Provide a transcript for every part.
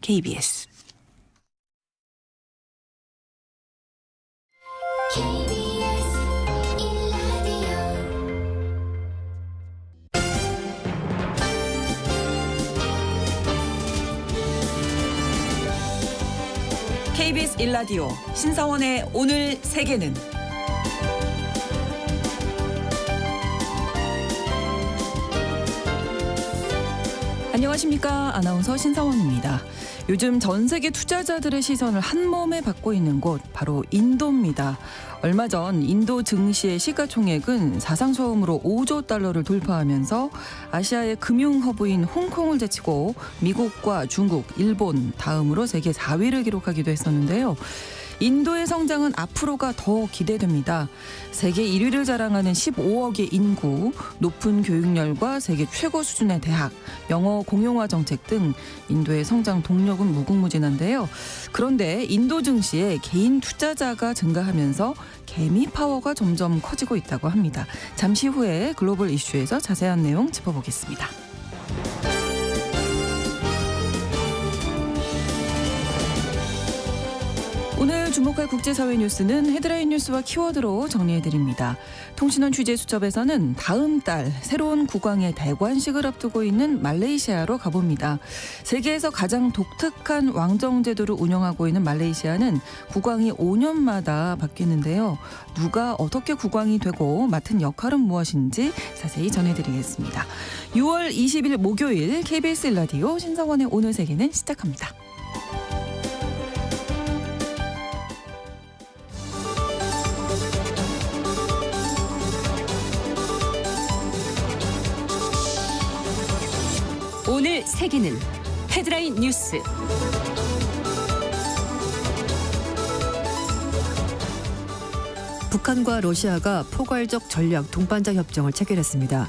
KBS. KBS 1라디오 신사원의 오늘 세계는 안녕하십니까. 아나운서 신사원입니다. 요즘 전 세계 투자자들의 시선을 한 몸에 받고 있는 곳 바로 인도입니다. 얼마 전 인도 증시의 시가총액은 사상 처음으로 5조 달러를 돌파하면서 아시아의 금융 허브인 홍콩을 제치고 미국과 중국, 일본 다음으로 세계 4위를 기록하기도 했었는데요. 인도의 성장은 앞으로가 더 기대됩니다. 세계 1위를 자랑하는 15억의 인구, 높은 교육열과 세계 최고 수준의 대학, 영어 공용화 정책 등 인도의 성장 동력은 무궁무진한데요. 그런데 인도 증시에 개인 투자자가 증가하면서 개미 파워가 점점 커지고 있다고 합니다. 잠시 후에 글로벌 이슈에서 자세한 내용 짚어보겠습니다. 오늘 주목할 국제사회 뉴스는 헤드라인 뉴스와 키워드로 정리해드립니다. 통신원 취재수첩에서는 다음 달 새로운 국왕의 대관식을 앞두고 있는 말레이시아로 가봅니다. 세계에서 가장 독특한 왕정제도를 운영하고 있는 말레이시아는 국왕이 5년마다 바뀌는데요. 누가 어떻게 국왕이 되고 맡은 역할은 무엇인지 자세히 전해드리겠습니다. 6월 20일 목요일 KBS 1라디오 신사원의 오늘 세계는 시작합니다. 오늘 세계는 헤드라인 뉴스. 북한과 러시아가 포괄적 전략 동반자 협정을 체결했습니다.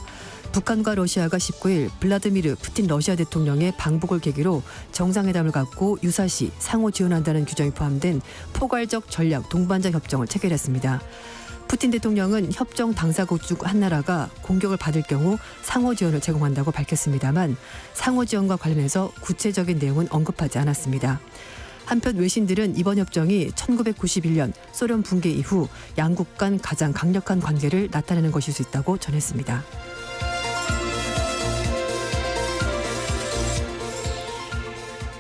북한과 러시아가 19일 블라디미르 푸틴 러시아 대통령의 방북을 계기로 정상회담을 갖고 유사시 상호 지원한다는 규정이 포함된 포괄적 전략 동반자 협정을 체결했습니다. 푸틴 대통령은 협정 당사국 중 한 나라가 공격을 받을 경우 상호 지원을 제공한다고 밝혔습니다만 상호 지원과 관련해서 구체적인 내용은 언급하지 않았습니다. 한편 외신들은 이번 협정이 1991년 소련 붕괴 이후 양국 간 가장 강력한 관계를 나타내는 것일 수 있다고 전했습니다.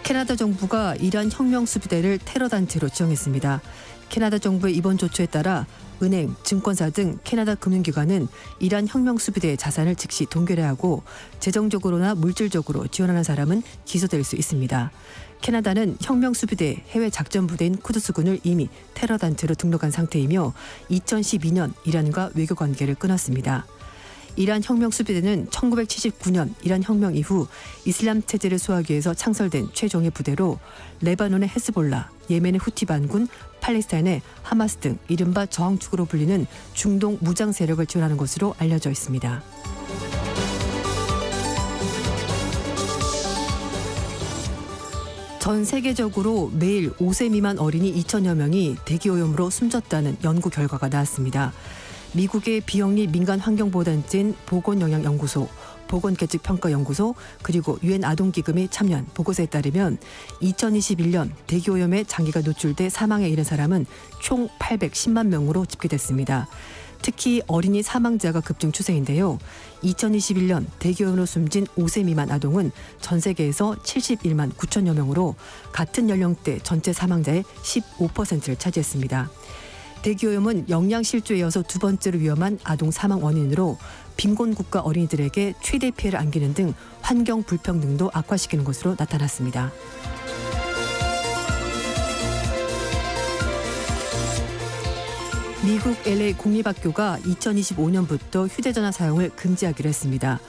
캐나다 정부가 이란 혁명수비대를 테러단체로 지정했습니다. 캐나다 정부의 이번 조처에 따라 은행, 증권사 등 캐나다 금융기관은 이란 혁명수비대의 자산을 즉시 동결해야 하고 재정적으로나 물질적으로 지원하는 사람은 기소될 수 있습니다. 캐나다는 혁명수비대 해외 작전부대인 쿠드스군을 이미 테러단체로 등록한 상태이며 2012년 이란과 외교관계를 끊었습니다. 이란 혁명수비대는 1979년 이란 혁명 이후 이슬람 체제를 수호하기 위해서 창설된 최종의 부대로 레바논의 헤스볼라, 예멘의 후티 반군, 팔레스타인의 하마스 등 이른바 저항축으로 불리는 중동 무장 세력을 지원하는 것으로 알려져 있습니다. 전 세계적으로 매일 5세 미만 어린이 2천여 명이 대기오염으로 숨졌다는 연구 결과가 나왔습니다. 미국의 비영리 민간 환경보호단체인 보건영양연구소, 보건계측평가연구소 그리고 유엔 아동기금이 참여한 보고서에 따르면 2021년 대기오염에 장기가 노출돼 사망에 이른 사람은 총 810만 명으로 집계됐습니다. 특히 어린이 사망자가 급증 추세인데요. 2021년 대기오염으로 숨진 5세 미만 아동은 전 세계에서 71만 9천여 명으로 같은 연령대 전체 사망자의 15%를 차지했습니다. 대기오염은 영양실조에 이어서 두 번째로 위험한 아동 사망 원인으로 빈곤 국가 어린이들에게 최대 피해를 안기는 등 환경 불평등도 악화시키는 것으로 나타났습니다. 미국 LA 공립학교가 2025년부터 휴대전화 사용을 금지하기로 했습니다.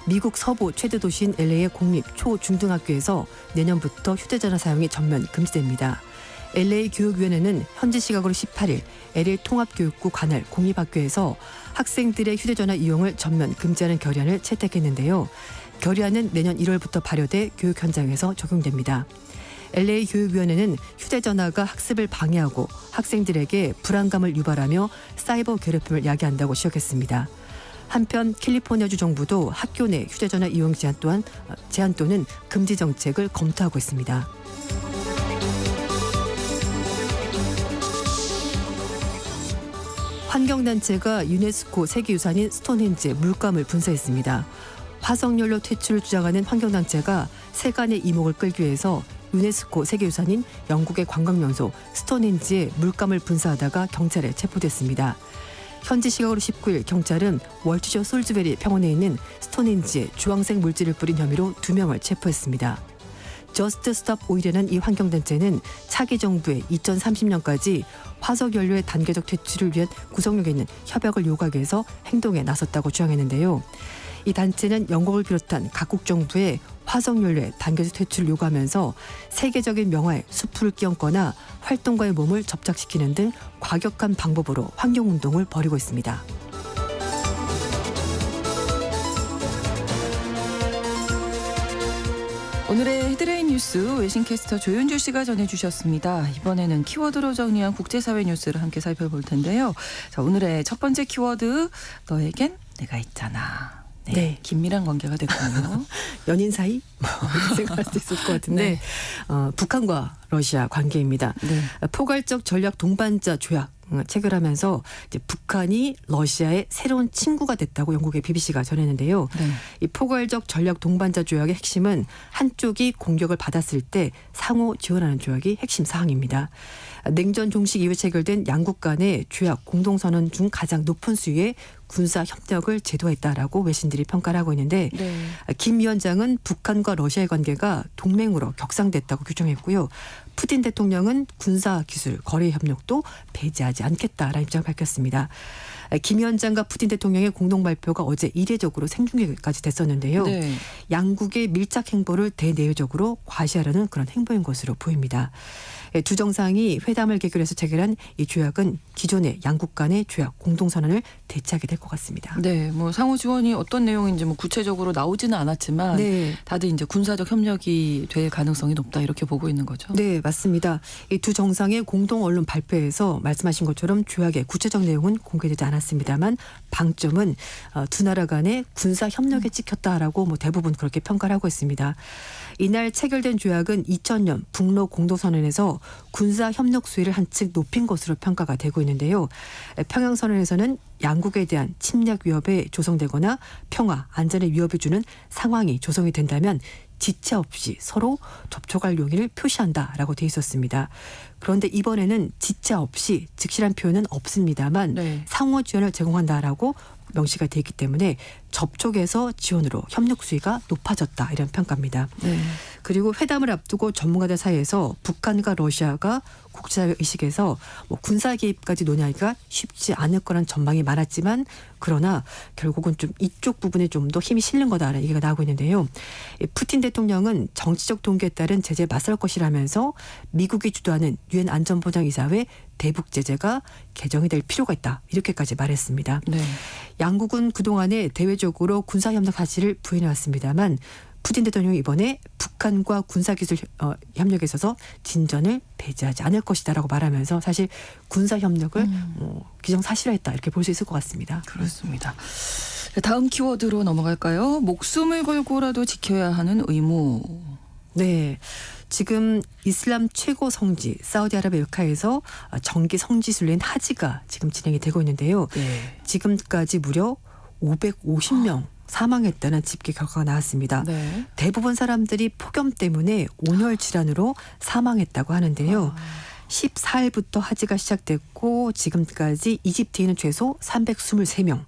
미국 서부 최대 도시인 LA의 공립 초, 중등학교에서 내년부터 휴대전화 사용이 전면 금지됩니다. LA 교육위원회는 현지 시각으로 18일 LA 통합교육부 관할 공립학교에서 학생들의 휴대전화 이용을 전면 금지하는 결의안을 채택했는데요. 결의안은 내년 1월부터 발효돼 교육 현장에서 적용됩니다. LA 교육위원회는 휴대전화가 학습을 방해하고 학생들에게 불안감을 유발하며 사이버 괴롭힘을 야기한다고 지적했습니다. 한편 캘리포니아주 정부도 학교 내 휴대전화 이용 제한 또는 금지 정책을 검토하고 있습니다. 환경단체가 유네스코 세계유산인 스톤헨지의 물감을 분사했습니다. 화석연료 퇴출을 주장하는 환경단체가 세간의 이목을 끌기 위해서 유네스코 세계유산인 영국의 관광명소 스톤헨지에 물감을 분사하다가 경찰에 체포됐습니다. 현지 시각으로 19일 경찰은 월트셔 솔즈베리 평원에 있는 스톤헨지에 주황색 물질을 뿌린 혐의로 2명을 체포했습니다. 저스트 스톱 오일이라는 이 환경단체는 차기 정부에 2030년까지 화석연료의 단계적 퇴출을 위한 구속력에 있는 협약을 요구하기 위해서 행동에 나섰다고 주장했는데요. 이 단체는 영국을 비롯한 각국 정부에 화석연료의 단계적 퇴출을 요구하면서 세계적인 명화에 수풀을 끼얹거나 활동가의 몸을 접착시키는 등 과격한 방법으로 환경운동을 벌이고 있습니다. 오늘의 헤드라인 뉴스 외신캐스터 조윤주 씨가 전해주셨습니다. 이번에는 키워드로 정리한 국제사회 뉴스를 함께 살펴볼 텐데요. 자, 오늘의 첫 번째 키워드, 너에겐 내가 있잖아. 네. 긴밀한 관계가 됐군요. 연인 사이? 이렇게 생각할 수 있을 것 같은데 네. 북한과 러시아 관계입니다. 네. 포괄적 전략 동반자 조약 체결하면서 이제 북한이 러시아의 새로운 친구가 됐다고 영국의 BBC가 전했는데요. 네. 이 포괄적 전략 동반자 조약의 핵심은 한쪽이 공격을 받았을 때 상호 지원하는 조약이 핵심 사항입니다. 냉전 종식 이후 체결된 양국 간의 조약 공동선언 중 가장 높은 수위의 군사 협력을 제도했다라고 외신들이 평가를 하고 있는데 네. 김 위원장은 북한과 러시아의 관계가 동맹으로 격상됐다고 규정했고요. 푸틴 대통령은 군사기술 거래 협력도 배제하지 않겠다라는 입장을 밝혔습니다. 김 위원장과 푸틴 대통령의 공동 발표가 어제 이례적으로 생중계까지 됐었는데요. 네. 양국의 밀착 행보를 대내외적으로 과시하려는 그런 행보인 것으로 보입니다. 두 정상이 회담을 계기로 해서 체결한 이 조약은 기존의 양국 간의 조약 공동선언을 대체하게 될 것 같습니다. 네, 뭐 상호 지원이 어떤 내용인지 뭐 구체적으로 나오지는 않았지만 네. 다들 이제 군사적 협력이 될 가능성이 높다 이렇게 보고 있는 거죠. 네, 맞습니다. 이 두 정상의 공동 언론 발표에서 말씀하신 것처럼 조약의 구체적 내용은 공개되지 않았습니다만 방점은 두 나라 간의 군사 협력에 찍혔다라고 뭐 대부분 그렇게 평가를 하고 있습니다. 이날 체결된 조약은 2000년 북러 공동선언에서 군사 협력 수위를 한층 높인 것으로 평가가 되고 있는데요. 평양선언에서는 양국에 대한 침략 위협에 조성되거나 평화, 안전에 위협을 주는 상황이 조성이 된다면 지체 없이 서로 접촉할 용의를 표시한다라고 돼 있었습니다. 그런데 이번에는 지체 없이 즉실한 표현은 없습니다만 네. 상호 지원을 제공한다라고 명시가 돼 있기 때문에 접촉에서 지원으로 협력 수위가 높아졌다 이런 평가입니다. 네. 그리고 회담을 앞두고 전문가들 사이에서 북한과 러시아가 국제사회 의식에서 뭐 군사 개입까지 논의하기가 쉽지 않을 거란 전망이 많았지만 그러나 결국은 좀 이쪽 부분에 좀 더 힘이 실린 거다라는 얘기가 나오고 있는데요. 푸틴 대통령은 정치적 동기에 따른 제재에 맞설 것이라면서 미국이 주도하는 유엔 안전보장이사회 대북 제재가 개정이 될 필요가 있다 이렇게까지 말했습니다. 네. 양국은 그동안에 대외적으로 군사협력 사실을 부인해왔습니다만 푸틴 대통령이 이번에 북한과 군사기술 협력에 있어서 진전을 배제하지 않을 것이다라고 말하면서 사실 군사협력을 기정사실화했다 이렇게 볼 수 있을 것 같습니다. 그렇습니다. 다음 키워드로 넘어갈까요? 목숨을 걸고라도 지켜야 하는 의무. 네. 지금 이슬람 최고 성지 사우디아라비아 메카에서 정기 성지순례인 하지가 지금 진행이 되고 있는데요. 네. 지금까지 무려 550명 사망했다는 집계 결과가 나왔습니다. 네. 대부분 사람들이 폭염 때문에 온열 질환으로 사망했다고 하는데요. 14일부터 하지가 시작됐고 지금까지 이집트인은 최소 323명,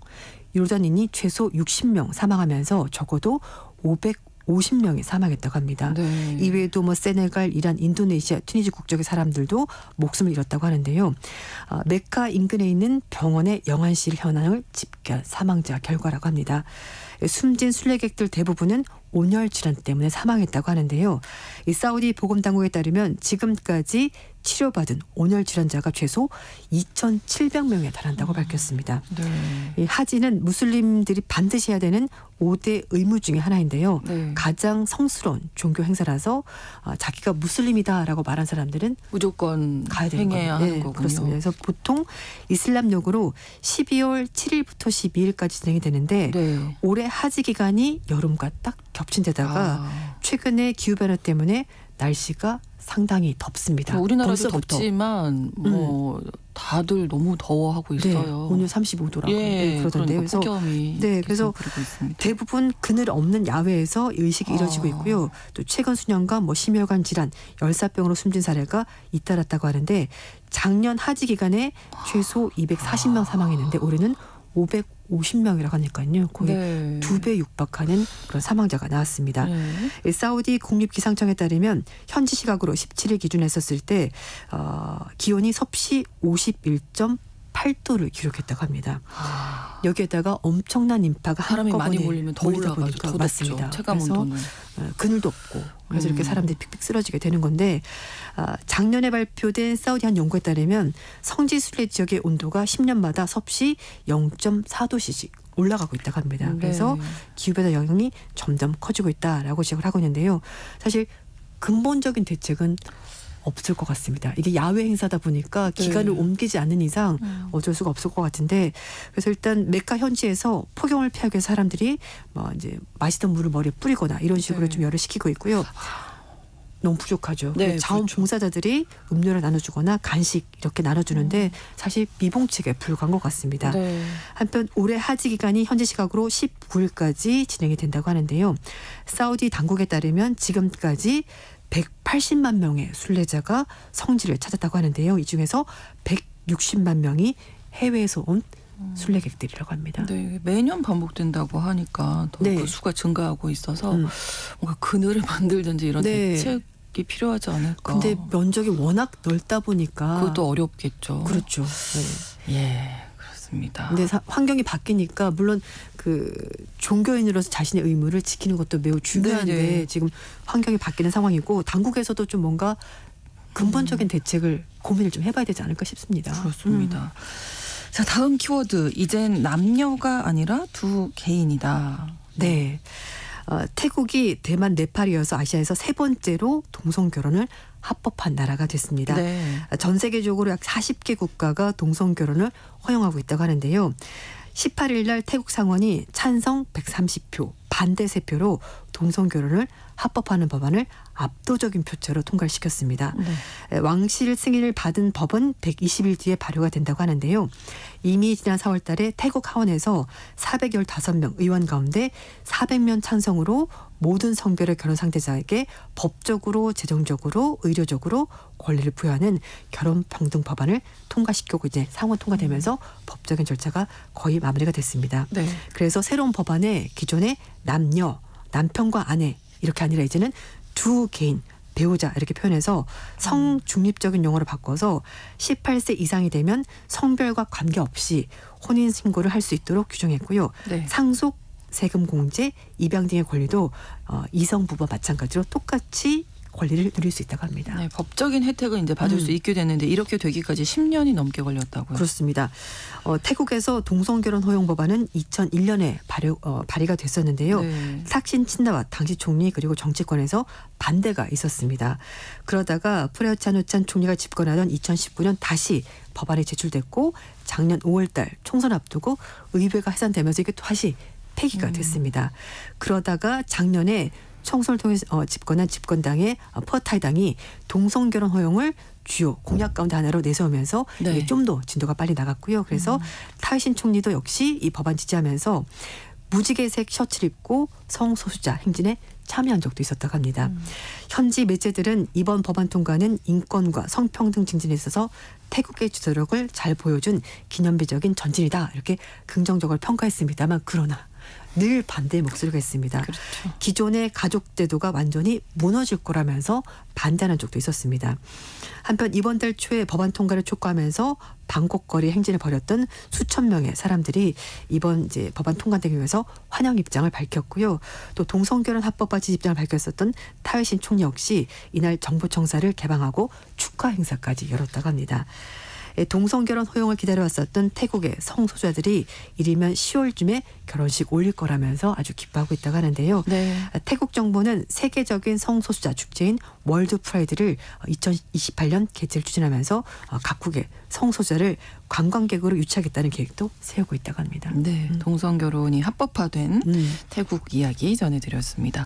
요르단인이 최소 60명 사망하면서 적어도 550명이 사망했다고 합니다. 네. 이외에도 뭐 세네갈, 이란, 인도네시아, 튀니지 국적의 사람들도 목숨을 잃었다고 하는데요. 메카 인근에 있는 병원의 영안실 현황을 집계한 사망자 결과라고 합니다. 숨진 순례객들 대부분은 온열 질환 때문에 사망했다고 하는데요. 이 사우디 보건당국에 따르면 지금까지 치료받은 온열 질환자가 최소 2,700명에 달한다고 밝혔습니다. 네. 이 하지는 무슬림들이 반드시 해야 되는 5대 의무 중에 하나인데요. 네. 가장 성스러운 종교 행사라서 자기가 무슬림이다라고 말한 사람들은 무조건 가야 되는 행해야 거예요. 하는 거군요. 그렇습니다. 그래서 보통 이슬람력으로 12월 7일부터 12일까지 진행이 되는데 네. 올해 하지 기간이 여름과 딱 겹친 데다가 아. 최근에 기후변화 때문에 날씨가 상당히 덥습니다. 우리나라도 벌써부터. 덥지만 뭐 다들 너무 더워하고 네, 있어요. 오늘 35도라고 예, 그러던데요. 그래서 폭염이 네, 그래서 그리고 있습니다. 대부분 그늘 없는 야외에서 의식이 이뤄지고 있고요. 또 최근 수년간 뭐 심혈관 질환, 열사병으로 숨진 사례가 잇따랐다고 하는데 작년 하지 기간에 최소 240명 사망했는데 올해는 550명이라고 하니까요. 거의 네. 2배 육박하는 그런 사망자가 나왔습니다. 네. 사우디 국립기상청에 따르면 현지 시각으로 17일 기준 했었을 때 기온이 섭씨 51.8도를 기록했다고 합니다. 여기에다가 엄청난 인파가 사람이 많이 한꺼번에 몰리면 더 몰리다 올라가죠. 보니까 더 맞습니다. 덥죠. 체감 그래서 온도는. 그늘도 없고 그래서 이렇게 사람들이 픽픽 쓰러지게 되는 건데 작년에 발표된 사우디 한 연구에 따르면 성지 순례 지역의 온도가 10년마다 섭씨 0.4도씩 올라가고 있다고 합니다. 그래서 기후변화 영향이 점점 커지고 있다라고 지적을 하고 있는데요. 사실 근본적인 대책은 없을 것 같습니다. 이게 야외 행사다 보니까 기간을 옮기지 않는 이상 어쩔 수가 없을 것 같은데 그래서 일단 메카 현지에서 폭염을 피하기 위해서 사람들이 뭐 이제 마시던 물을 머리에 뿌리거나 이런 식으로 좀 열을 식히고 있고요. 너무 부족하죠. 네, 자원봉사자들이 음료를 나눠주거나 간식 이렇게 나눠주는데 사실 미봉책에 불과한 것 같습니다. 네. 한편 올해 하지 기간이 현지 시각으로 19일까지 진행이 된다고 하는데요. 사우디 당국에 따르면 지금까지 180만 명의 순례자가 성지를 찾았다고 하는데요. 이 중에서 160만 명이 해외에서 온 순례객들이라고 합니다. 네, 매년 반복된다고 하니까 더 네. 그 수가 증가하고 있어서 뭔가 그늘을 만들든지 이런 네. 대책이 필요하지 않을까. 근데 면적이 워낙 넓다 보니까 그것도 어렵겠죠. 그렇죠. 네. 예, 그렇습니다. 근데 화경이 바뀌니까 물론 그 종교인으로서 자신의 의무를 지키는 것도 매우 중요한데 네네. 지금 환경이 바뀌는 상황이고 당국에서도 좀 뭔가 근본적인 대책을 고민을 좀 해봐야 되지 않을까 싶습니다. 그렇습니다. 자, 다음 키워드. 이젠 남녀가 아니라 두 개인이다. 네. 태국이 대만, 네팔 이어서 아시아에서 세 번째로 동성 결혼을 합법한 나라가 됐습니다. 네. 전 세계적으로 약 40개 국가가 동성 결혼을 허용하고 있다고 하는데요. 18일 날 태국 상원이 찬성 130표, 반대 3표로 동성 결혼을 합법화하는 법안을 압도적인 표차로 통과시켰습니다. 네. 왕실 승인을 받은 법은 120일 뒤에 발효가 된다고 하는데요. 이미 지난 4월 달에 태국 하원에서 415명 의원 가운데 400명 찬성으로 모든 성별의 결혼 상대자에게 법적으로, 재정적으로, 의료적으로 권리를 부여하는 결혼 평등 법안을 통과시키고 이제 상원 통과되면서 법적인 절차가 거의 마무리가 됐습니다. 네. 그래서 새로운 법안에 기존의 남녀, 남편과 아내 이렇게 아니라 이제는 두 개인, 배우자 이렇게 표현해서 성중립적인 용어로 바꿔서 18세 이상이 되면 성별과 관계없이 혼인신고를 할 수 있도록 규정했고요. 네. 상속, 세금 공제, 입양 등의 권리도 이성 부부와 마찬가지로 똑같이 권리를 누릴 수 있다고 합니다. 네, 법적인 혜택은 이제 받을 수 있게 됐는데 이렇게 되기까지 10년이 넘게 걸렸다고요. 그렇습니다. 태국에서 동성결혼 허용 법안은 2001년에 발의가 됐었는데요. 네. 탁신 친다와 당시 총리 그리고 정치권에서 반대가 있었습니다. 그러다가 프레어 찬우찬 총리가 집권하던 2019년 다시 법안이 제출됐고 작년 5월달 총선 앞두고 의회가 해산되면서 이게 다시 폐기가 됐습니다. 그러다가 작년에 총선을 통해 집권한 집권당의 퍼타이당이 동성결혼 허용을 주요 공약 가운데 하나로 내세우면서 네. 이게 좀 더 진도가 빨리 나갔고요. 그래서 타이신 총리도 역시 이 법안 지지하면서 무지개색 셔츠를 입고 성소수자 행진에 참여한 적도 있었다고 합니다. 현지 매체들은 이번 법안 통과는 인권과 성평등 증진에 있어서 태국의 주도력을 잘 보여준 기념비적인 전진이다 이렇게 긍정적으로 평가했습니다만 그러나 늘 반대의 목소리가 있습니다. 그렇죠. 기존의 가족 제도가 완전히 무너질 거라면서 반대하는 쪽도 있었습니다. 한편 이번 달 초에 법안 통과를 촉구하면서 방콕거리 행진을 벌였던 수천 명의 사람들이 이번 이제 법안 통과되기 위해서 환영 입장을 밝혔고요. 또 동성결혼 합법화 지지 입장을 밝혔었던 타이신 총리 역시 이날 정부청사를 개방하고 축하 행사까지 열었다고 합니다. 동성결혼 허용을 기다려왔었던 태국의 성소수자들이 이르면 10월쯤에 결혼식 올릴 거라면서 아주 기뻐하고 있다고 하는데요. 네. 태국 정부는 세계적인 성소수자 축제인 월드 프라이드를 2028년 개최를 추진하면서 각국의 성소수자를 관광객으로 유치하겠다는 계획도 세우고 있다고 합니다. 네, 동성 결혼이 합법화된 태국 이야기 전해드렸습니다.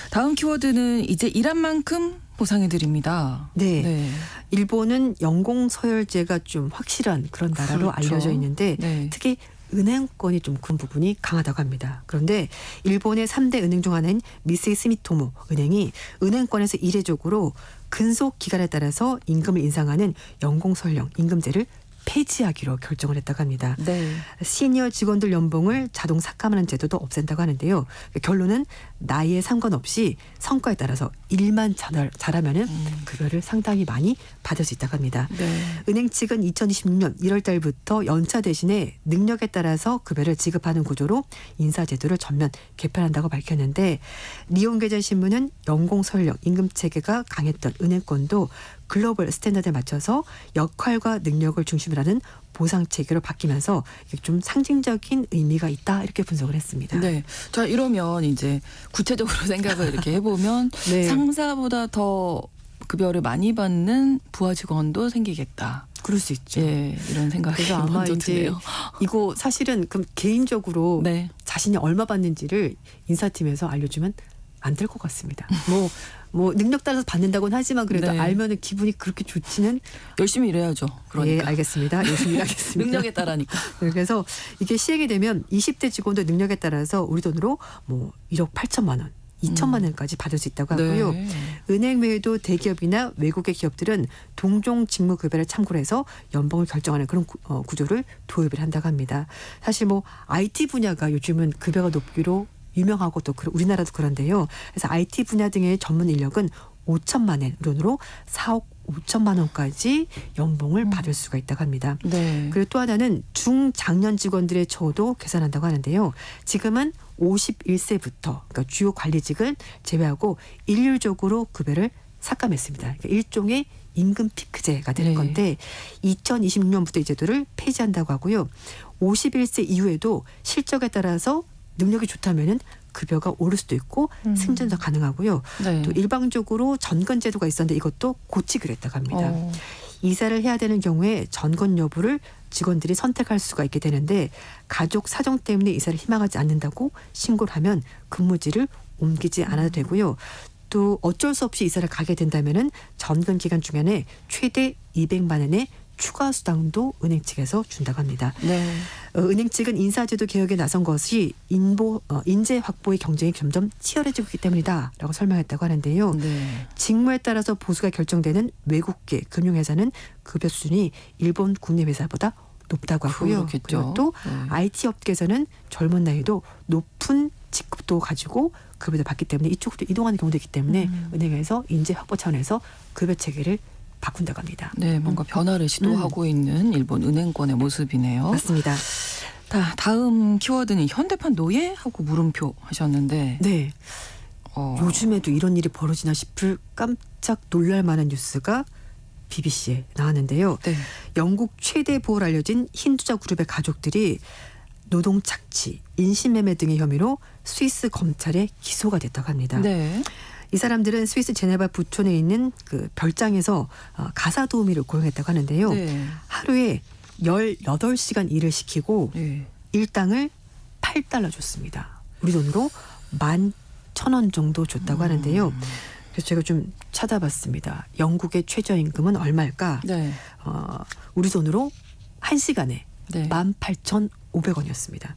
다음 키워드는 이제 일한 만큼 보상해 드립니다. 네. 일본은 연공서열제가 좀 확실한 그런 나라로 그렇죠. 알려져 있는데 네. 특히 은행권이 좀 그런 부분이 강하다고 합니다. 그런데 일본의 3대 은행 중 하나인 미쓰이 스미토모 은행이 은행권에서 이례적으로 근속 기간에 따라서 임금을 인상하는 연공설령 임금제를 폐지하기로 결정을 했다고 합니다. 네. 시니어 직원들 연봉을 자동 삭감하는 제도도 없앤다고 하는데요. 결론은 나이에 상관없이 성과에 따라서 일만 잘하면은 급여를 상당히 많이 받을 수 있다고 합니다. 네. 은행 측은 2026년 1월 달부터 연차 대신에 능력에 따라서 급여를 지급하는 구조로 인사제도를 전면 개편한다고 밝혔는데 니혼게전신문은 연공설령 임금 체계가 강했던 은행권도 글로벌 스탠다드에 맞춰서 역할과 능력을 중심으로 하는 보상 체계로 바뀌면서 좀 상징적인 의미가 있다 이렇게 분석을 했습니다. 네. 자, 이러면 이제 구체적으로 생각을 이렇게 해보면 네. 상사보다 더 급여를 많이 받는 부하 직원도 생기겠다. 그럴 수 있죠. 예, 이런 생각이 그래서 아마 먼저 이제 드네요. 이거 사실은 그럼 개인적으로 네. 자신이 얼마 받는지를 인사팀에서 알려주면 안 될 것 같습니다. 뭐 능력 따라서 받는다고는 하지만 그래도 네. 알면은 기분이 그렇게 좋지는. 열심히 일해야죠. 그러니까. 예, 알겠습니다. 열심히 일하겠습니다. 능력에 따라니까. 그래서 이게 시행이 되면 20대 직원도 능력에 따라서 우리 돈으로 뭐 1억 8천만 원, 2천만 원까지 받을 수 있다고 하고요. 네. 은행 외에도 대기업이나 외국의 기업들은 동종 직무 급여를 참고로 해서 연봉을 결정하는 그런 구조를 도입을 한다고 합니다. 사실 뭐 IT 분야가 요즘은 급여가 높기로 유명하고 또 우리나라도 그런데요. 그래서 IT 분야 등의 전문 인력은 5천만 원 돈으로 4억 5천만 원까지 연봉을 받을 수가 있다고 합니다. 네. 그리고 또 하나는 중장년 직원들의 처우도 개선한다고 하는데요. 지금은 51세부터 그러니까 주요 관리직을 제외하고 일률적으로 급여를 삭감했습니다. 그러니까 일종의 임금 피크제가 되는 네. 건데 2026년부터 이 제도를 폐지한다고 하고요. 51세 이후에도 실적에 따라서 능력이 좋다면은 급여가 오를 수도 있고 승진도 가능하고요. 네. 또 일방적으로 전건 제도가 있었는데 이것도 고치기로 했다고 합니다. 어. 이사를 해야 되는 경우에 전건 여부를 직원들이 선택할 수가 있게 되는데 가족 사정 때문에 이사를 희망하지 않는다고 신고를 하면 근무지를 옮기지 않아도 되고요. 또 어쩔 수 없이 이사를 가게 된다면은 전근 기간 중에는 최대 200만 원의 추가 수당도 은행 측에서 준다고 합니다. 네. 은행 측은 인사제도 개혁에 나선 것이 인재 확보의 경쟁이 점점 치열해지고 있기 때문이다라고 설명했다고 하는데요. 네. 직무에 따라서 보수가 결정되는 외국계 금융회사는 급여 수준이 일본 국내 회사보다 높다고 하고요. 그렇겠죠. 그리고 또 네. IT 업계에서는 젊은 나이도 높은 직급도 가지고 급여를 받기 때문에 이쪽으로 이동하는 경우도 있기 때문에 은행에서 인재 확보 차원에서 급여 체계를 바꾼다고 합니다. 네, 뭔가 변화를 시도하고 있는 일본 은행권의 모습이네요. 맞습니다. 다음 키워드는 현대판 노예하고 물음표 하셨는데 네. 어, 요즘에도 이런 일이 벌어지나 싶을 깜짝 놀랄 만한 뉴스가 BBC에 나왔는데요. 네. 영국 최대 부호로 알려진 힌두자 그룹의 가족들이 노동 착취, 인신매매 등의 혐의로 스위스 검찰에 기소가 됐다고 합니다. 네. 이 사람들은 스위스 제네바 부촌에 있는 그 별장에서 가사 도우미를 고용했다고 하는데요. 네. 하루에 18시간 일을 시키고 네. 일당을 $8 줬습니다. 우리 돈으로 11,000원 정도 줬다고 하는데요. 그래서 제가 좀 찾아봤습니다. 영국의 최저임금은 얼마일까? 네. 우리 돈으로 1시간에 네. 18,500원이었습니다.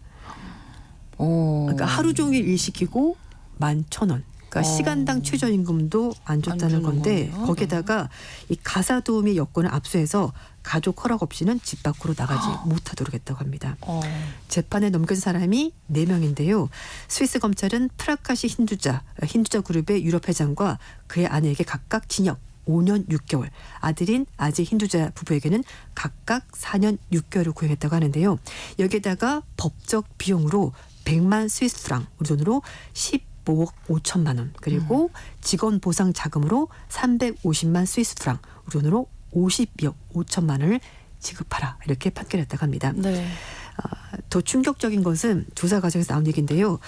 오. 그러니까 하루 종일 일 시키고 11,000원. 그러니까 시간당 최저임금도 안 줬다는 주는 건데 거네요. 거기에다가 이 가사 도우미 여건을 압수해서 가족 허락 없이는 집 밖으로 나가지 못하도록 했다고 합니다. 재판에 넘겨진 사람이 4명인데요. 스위스 검찰은 프라카시 힌두자 그룹의 유럽 회장과 그의 아내에게 각각 징역 5년 6개월, 아들인 아제 힌두자 부부에게는 각각 4년 6개월을 구형했다고 하는데요. 여기에다가 법적 비용으로 100만 스위스 프랑, 우리 돈으로 15억 5천만 원, 그리고 직원 보상 자금으로 350만 스위스 프랑, 우리 돈으로 52억 5천만 원을 지급하라, 이렇게 판결했다고 합니다. 네. 더 충격적인 것은 조사 과정에서 나온 얘기인데요.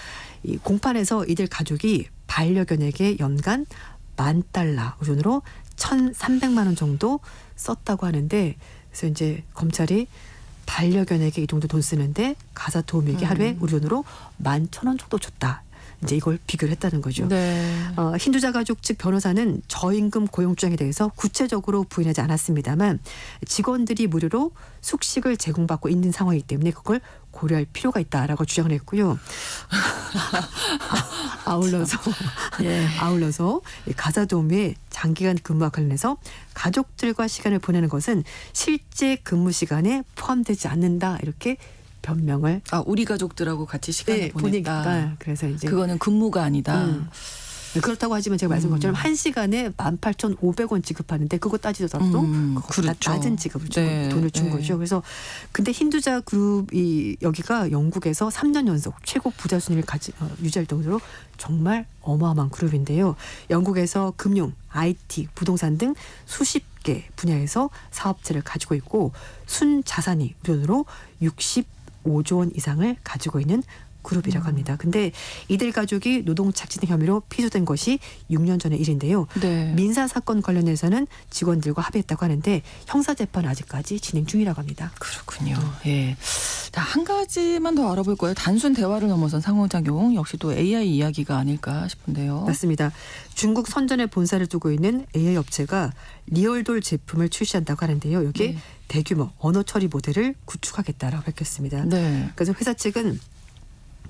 이 공판에서 이들 가족이 반려견에게 연간 $10,000, 우리 돈으로 1,300만 원 정도 썼다고 하는데, 그래서 이제 검찰이 반려견에게 이 정도 돈 쓰는데 가사 도우미에게 하루에 우리 돈으로 11,000원 정도 줬다. 이제 이걸 비교를 했다는 거죠. 네. 힌두자 가족 측 변호사는 저임금 고용 주장에 대해서 구체적으로 부인하지 않았습니다만 직원들이 무료로 숙식을 제공받고 있는 상황이기 때문에 그걸 고려할 필요가 있다라고 주장을 했고요. 아울러서 가사도우미의 장기간 근무와 관련해서 가족들과 시간을 보내는 것은 실제 근무 시간에 포함되지 않는다 이렇게 변명을. 우리 가족들하고 같이 시간을 보냈다. 보니까 그래서 이제 그거는 근무가 아니다. 그렇다고 하지만 제가 말씀한 것처럼 1시간에 18,500원 지급하는데 그거 따지더라도 그렇죠. 낮은 지급을 네, 돈을 준 거죠. 그래서 근데 힌두자 그룹이 여기가 영국에서 3년 연속 최고 부자 순위를 유지할 정도로 정말 어마어마한 그룹인데요. 영국에서 금융, IT, 부동산 등 수십 개 분야에서 사업체를 가지고 있고 순자산이 우연으로 65조 원 이상을 가지고 있는 그룹이라고 합니다. 근데 이들 가족이 노동착취 등 혐의로 피소된 것이 6년 전의 일인데요. 네. 민사 사건 관련해서는 직원들과 합의했다고 하는데 형사 재판은 아직까지 진행 중이라고 합니다. 그렇군요. 예. 자, 한 가지만 더 알아볼 거예요. 단순 대화를 넘어선 상호작용 역시 또 AI 이야기가 아닐까 싶은데요. 맞습니다. 중국 선전에 본사를 두고 있는 AI 업체가 리얼돌 제품을 출시한다고 하는데요. 여기에 네. 대규모 언어 처리 모델을 구축하겠다라고 밝혔습니다. 네. 그래서 회사 측은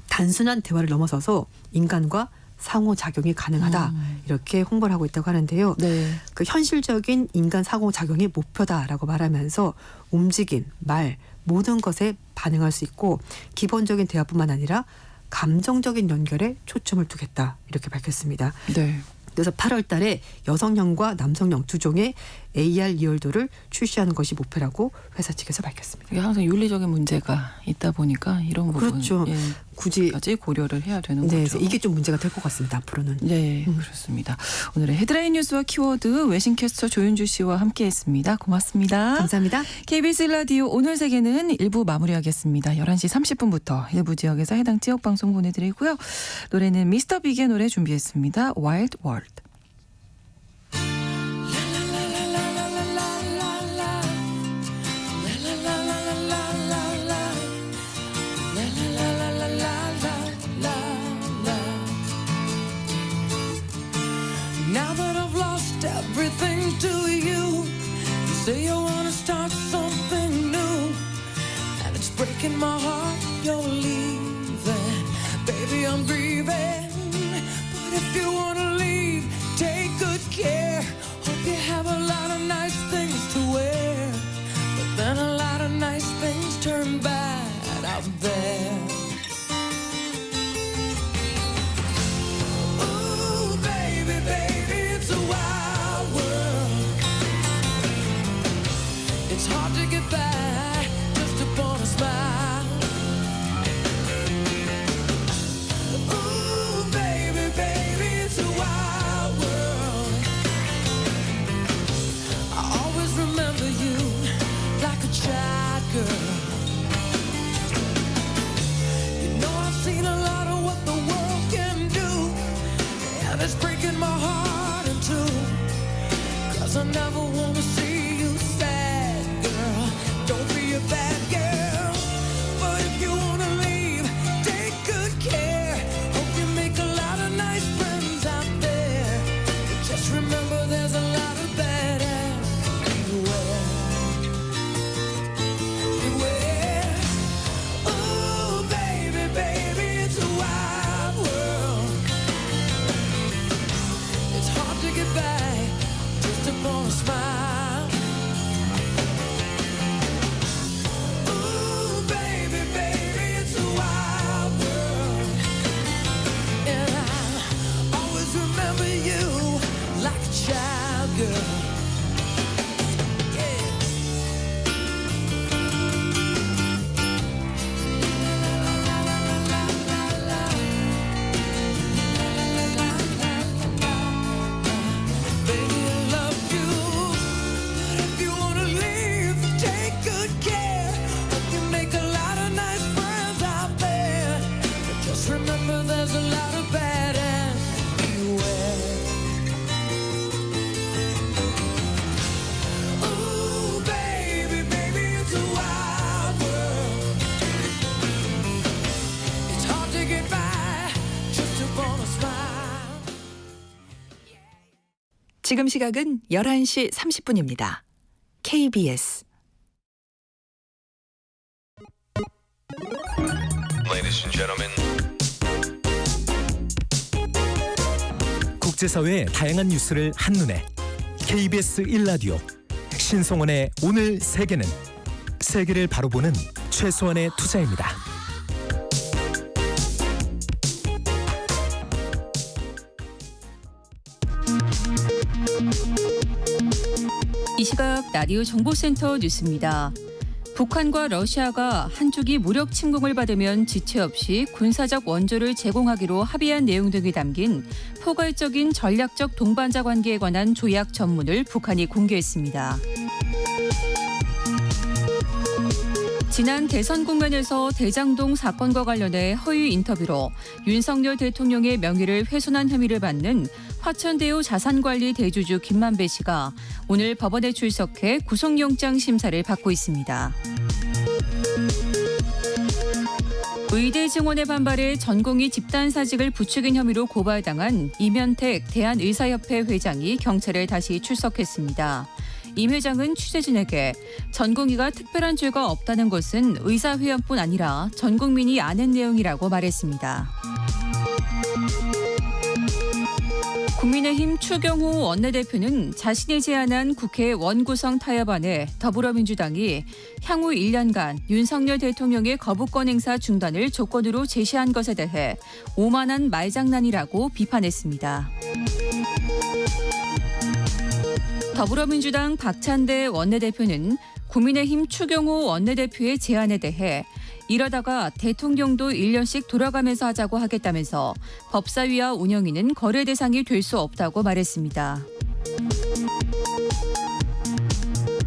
단순한 대화를 넘어서서 인간과 상호작용이 가능하다 이렇게 홍보를 하고 있다고 하는데요. 네. 그 현실적인 인간 상호작용이 목표다라고 말하면서 움직임, 말 모든 것에 반응할 수 있고 기본적인 대화뿐만 아니라 감정적인 연결에 초점을 두겠다 이렇게 밝혔습니다. 네. 그래서 8월 달에 여성형과 남성형 두 종의 AR 리얼도를 출시하는 것이 목표라고 회사 측에서 밝혔습니다. 이게 항상 윤리적인 문제가 있다 보니까 이런 부분 그렇죠. 굳이 까지 고려를 해야 되는 네, 거죠. 이게 좀 문제가 될 것 같습니다. 앞으로는. 네, 그렇습니다. 오늘의 헤드라인 뉴스와 키워드 외신캐스터 조윤주 씨와 함께했습니다. 고맙습니다. 감사합니다. KBS 라디오 오늘 세계는 1부 마무리하겠습니다. 11시 30분부터 일부 지역에서 해당 지역 방송 보내드리고요. 노래는 미스터 빅의 노래 준비했습니다. 와일드 월드. Now that I've lost everything to you, you say you wanna start something new, and it's breaking my heart you're leaving. Baby, I'm grieving, but if you wanna leave, take good care. Hope you have a lot of nice things to wear, but then a lot of nice things turn bad out there. It's hard to get by just upon a smile. Ooh, baby, baby, it's a wild world. I always remember you like a child girl. You know I've seen a lot of what the world can do, and it's breaking my heart in two, 'cause I never wanna see you sad, girl. Don't be a bad girl. But if you wanna leave, take good care. Hope you make a lot of nice friends out there. But just remember there's a lot of bad everywhere. Beware. Ooh, baby, baby, it's a wild world. It's hard to get by just upon a smile. Ooh, baby, baby, it's a wild world. And I'll always remember you like a child girl. Yeah. Baby, I love you, but if you wanna leave, take good care. Hope you make a lot of nice friends out there, but just remember there's a lot of bad everywhere. 지금 시각은 11시 30분입니다. KBS Ladies and gentlemen. 국제사회의 다양한 뉴스를 한눈에 KBS 1라디오 신성원의 오늘 세계는 세계를 바로 보는 최소한의 투자입니다. 이 시각 라디오 정보센터 뉴스입니다. 북한과 러시아가 한쪽이 무력 침공을 받으면 지체 없이 군사적 원조를 제공하기로 합의한 내용 등이 담긴 포괄적인 전략적 동반자 관계에 관한 조약 전문을 북한이 공개했습니다. 지난 대선 국면에서 대장동 사건과 관련해 허위 인터뷰로 윤석열 대통령의 명예를 훼손한 혐의를 받는 화천대유 자산관리 대주주 김만배 씨가 오늘 법원에 출석해 구속영장 심사를 받고 있습니다. 의대 증원에 반발해 전공의 집단사직을 부추긴 혐의로 고발당한 이면택 대한의사협회 회장이 경찰에 다시 출석했습니다. 임 회장은 취재진에게 전공의가 특별한 죄가 없다는 것은 의사회원뿐 아니라 전 국민이 아는 내용이라고 말했습니다. 국민의힘 추경호 원내대표는 자신이 제안한 국회 원구성 타협안에 더불어민주당이 향후 1년간 윤석열 대통령의 거부권 행사 중단을 조건으로 제시한 것에 대해 오만한 말장난이라고 비판했습니다. 더불어민주당 박찬대 원내대표는 국민의힘 추경호 원내대표의 제안에 대해 이러다가 대통령도 1년씩 돌아가면서 하자고 하겠다면서 법사위와 운영위는 거래 대상이 될 수 없다고 말했습니다.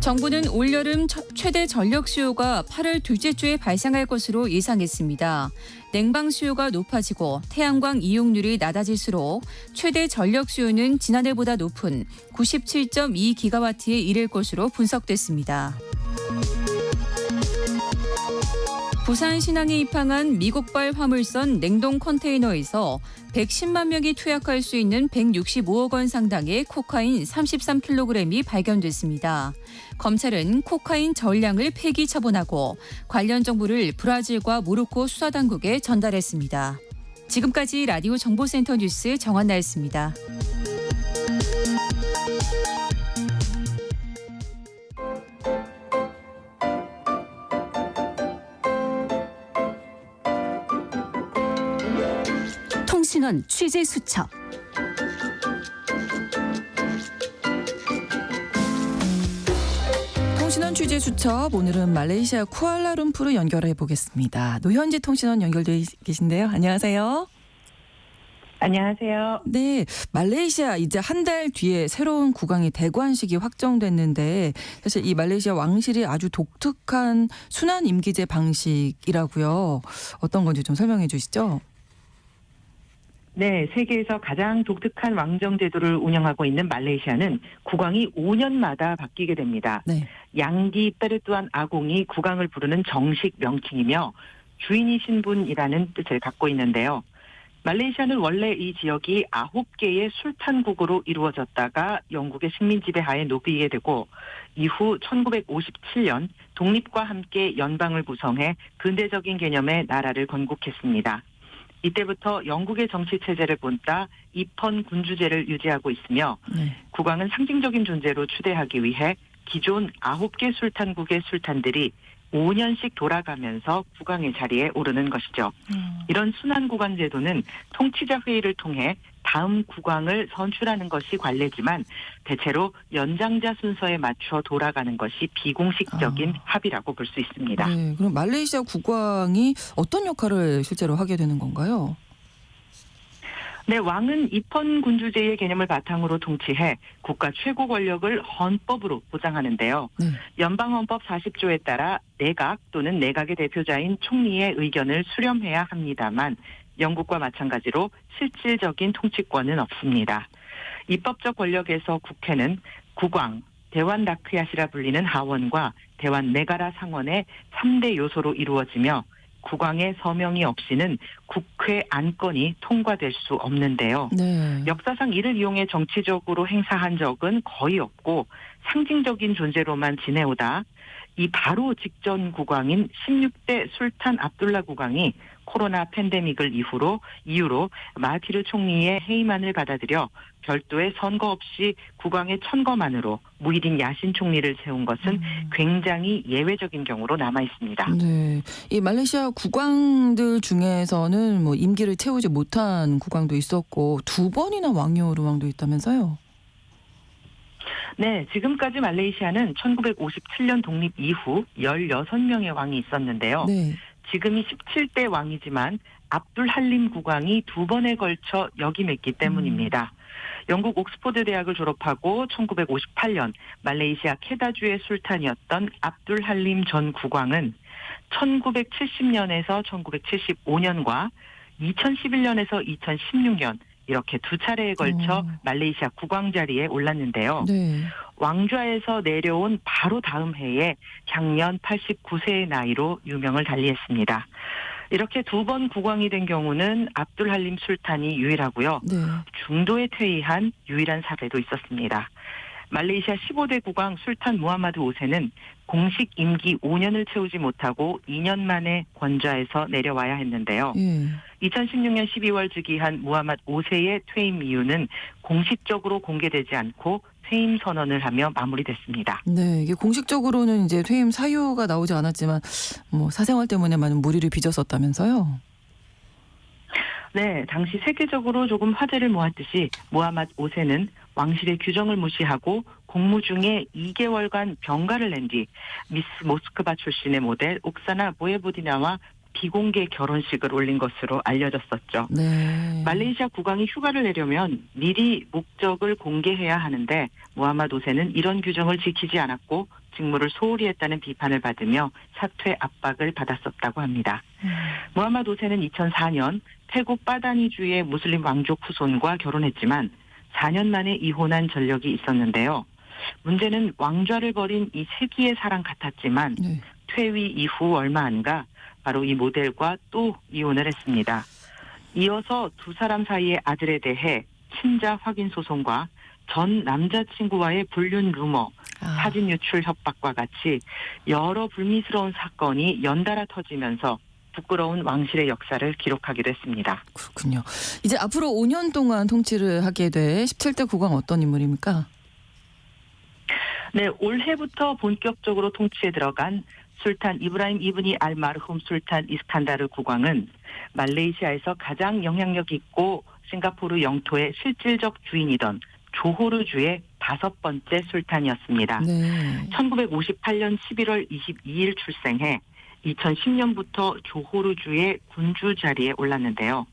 정부는 올여름 최대 전력 수요가 8월 둘째 주에 발생할 것으로 예상했습니다. 냉방 수요가 높아지고 태양광 이용률이 낮아질수록 최대 전력 수요는 지난해보다 높은 97.2기가와트에 이를 것으로 분석됐습니다. 부산 신항에 입항한 미국발 화물선 냉동 컨테이너에서 110만 명이 투약할 수 있는 165억 원 상당의 코카인 33kg이 발견됐습니다. 검찰은 코카인 전량을 폐기 처분하고 관련 정보를 브라질과 모로코 수사당국에 전달했습니다. 지금까지 라디오 정보센터 뉴스 정한나였습니다. 통신원 취재 수첩. 통신원 취재 수첩, 오늘은 말레이시아 쿠알라룸푸르 연결해 보겠습니다. 노현지 통신원 연결돼 계신데요. 안녕하세요. 안녕하세요. 네, 말레이시아 이제 한 달 뒤에 새로운 국왕이 대관식이 확정됐는데 사실 이 말레이시아 왕실이 아주 독특한 순환 임기제 방식이라고요. 어떤 건지 좀 설명해 주시죠. 네, 세계에서 가장 독특한 왕정 제도를 운영하고 있는 말레이시아는 국왕이 5년마다 바뀌게 됩니다. 네. 양기 페르투안 아공이 국왕을 부르는 정식 명칭이며 주인이신 분이라는 뜻을 갖고 있는데요. 말레이시아는 원래 이 지역이 9개의 술탄국으로 이루어졌다가 영국의 식민 지배하에 놓이게 되고 이후 1957년 독립과 함께 연방을 구성해 근대적인 개념의 나라를 건국했습니다. 이때부터 영국의 정치 체제를 본따 입헌 군주제를 유지하고 있으며 국왕은 상징적인 존재로 추대하기 위해 기존 9개 술탄국의 술탄들이 5년씩 돌아가면서 국왕의 자리에 오르는 것이죠. 이런 순환 국왕 제도는 통치자 회의를 통해 다음 국왕을 선출하는 것이 관례지만 대체로 연장자 순서에 맞춰 돌아가는 것이 비공식적인 합의라고 볼 수 있습니다. 네, 그럼 말레이시아 국왕이 어떤 역할을 실제로 하게 되는 건가요? 네, 왕은 입헌 군주제의 개념을 바탕으로 통치해 국가 최고 권력을 헌법으로 보장하는데요. 연방헌법 40조에 따라 내각 또는 내각의 대표자인 총리의 의견을 수렴해야 합니다만 영국과 마찬가지로 실질적인 통치권은 없습니다. 입법적 권력에서 국회는 국왕, 대완 라크얏이라 불리는 하원과 대완 네가라 상원의 3대 요소로 이루어지며 국왕의 서명이 없이는 국회 안건이 통과될 수 없는데요. 네. 역사상 이를 이용해 정치적으로 행사한 적은 거의 없고 상징적인 존재로만 지내오다 이 바로 직전 국왕인 16대 술탄 압둘라 국왕이 코로나 팬데믹을 이유로 마하티르 총리의 해임안을 받아들여 별도의 선거 없이 국왕의 천거만으로 무히딘 야신 총리를 세운 것은 굉장히 예외적인 경우로 남아 있습니다. 네. 이 말레이시아 국왕들 중에서는 뭐 임기를 채우지 못한 국왕도 있었고 2번이나 왕요 루왕도 있다면서요? 네, 지금까지 말레이시아는 1957년 독립 이후 16명의 왕이 있었는데요. 네. 지금이 17대 왕이지만 압둘 할림 국왕이 2번에 걸쳐 역임했기 때문입니다. 영국 옥스퍼드 대학을 졸업하고 1958년 말레이시아 케다주의 술탄이었던 압둘 할림 전 국왕은 1970년에서 1975년과 2011년에서 2016년 이렇게 2차례에 걸쳐 말레이시아 국왕 자리에 올랐는데요. 네. 왕좌에서 내려온 바로 다음 해에 향년 89세의 나이로 유명을 달리했습니다. 이렇게 2번 국왕이 된 경우는 압둘 할림 술탄이 유일하고요. 네. 중도에 퇴위한 유일한 사례도 있었습니다. 말레이시아 15대 국왕 술탄 무하마드 5세는 공식 임기 5년을 채우지 못하고 2년 만에 권좌에서 내려와야 했는데요. 예. 2016년 12월 즉위한 무하마드 5세의 퇴임 이유는 공식적으로 공개되지 않고 퇴임 선언을 하며 마무리됐습니다. 네, 이게 공식적으로는 이제 퇴임 사유가 나오지 않았지만 뭐 사생활 때문에 많은 무리를 빚었었다면서요? 네, 당시 세계적으로 조금 화제를 모았듯이 무하마드 5세는 왕실의 규정을 무시하고 공무 중에 2개월간 병가를 낸 뒤 미스 모스크바 출신의 모델 옥사나 보예보디나와 비공개 결혼식을 올린 것으로 알려졌었죠. 네. 말레이시아 국왕이 휴가를 내려면 미리 목적을 공개해야 하는데 무하마드 5세는 이런 규정을 지키지 않았고 직무를 소홀히 했다는 비판을 받으며 사퇴 압박을 받았었다고 합니다. 무하마드 5세는 2004년 태국 빠다니주의 무슬림 왕족 후손과 결혼했지만 4년 만에 이혼한 전력이 있었는데요. 문제는 왕좌를 벌인 이 세기의 사랑 같았지만 네. 퇴위 이후 얼마 안 가 바로 이 모델과 또 이혼을 했습니다. 이어서 두 사람 사이의 아들에 대해 친자 확인 소송과 전 남자친구와의 불륜 루머, 사진 유출 협박과 같이 여러 불미스러운 사건이 연달아 터지면서 부끄러운 왕실의 역사를 기록하기도 했습니다. 그렇군요. 이제 앞으로 5년 동안 통치를 하게 될 17대 국왕 어떤 인물입니까? 네, 올해부터 본격적으로 통치에 들어간 술탄 이브라임 이브니 알 마르훔 술탄 이스칸다르 국왕은 말레이시아에서 가장 영향력 있고 싱가포르 영토의 실질적 주인이던 조호르주의 5번째 술탄이었습니다. 네. 1958년 11월 22일 출생해 2010년부터 조호르주의 군주 자리에 올랐는데요.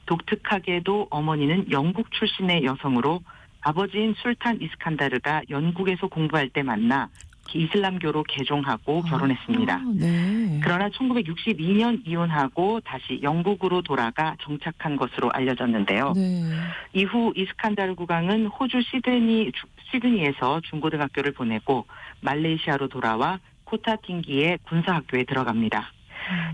독특하게도 어머니는 영국 출신의 여성으로 아버지인 술탄 이스칸다르가 영국에서 공부할 때 만나 이슬람교로 개종하고 결혼했습니다. 네. 그러나 1962년 이혼하고 다시 영국으로 돌아가 정착한 것으로 알려졌는데요. 네. 이후 이스칸다르 국왕은 호주 시드니에서 중고등학교를 보내고 말레이시아로 돌아와 코타팅기의 군사학교에 들어갑니다.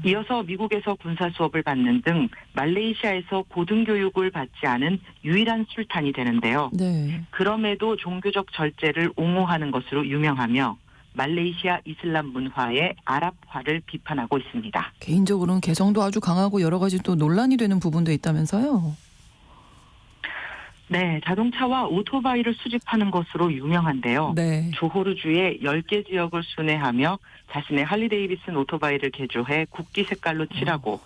이어서 미국에서 군사 수업을 받는 등 말레이시아에서 고등교육을 받지 않은 유일한 술탄이 되는데요. 네. 그럼에도 종교적 절제를 옹호하는 것으로 유명하며 말레이시아 이슬람 문화의 아랍화를 비판하고 있습니다. 개인적으로는 개성도 아주 강하고 여러 가지 또 논란이 되는 부분도 있다면서요? 네, 자동차와 오토바이를 수집하는 것으로 유명한데요. 네. 조호르주의 10개 지역을 순회하며 자신의 할리데이비슨 오토바이를 개조해 국기 색깔로 칠하고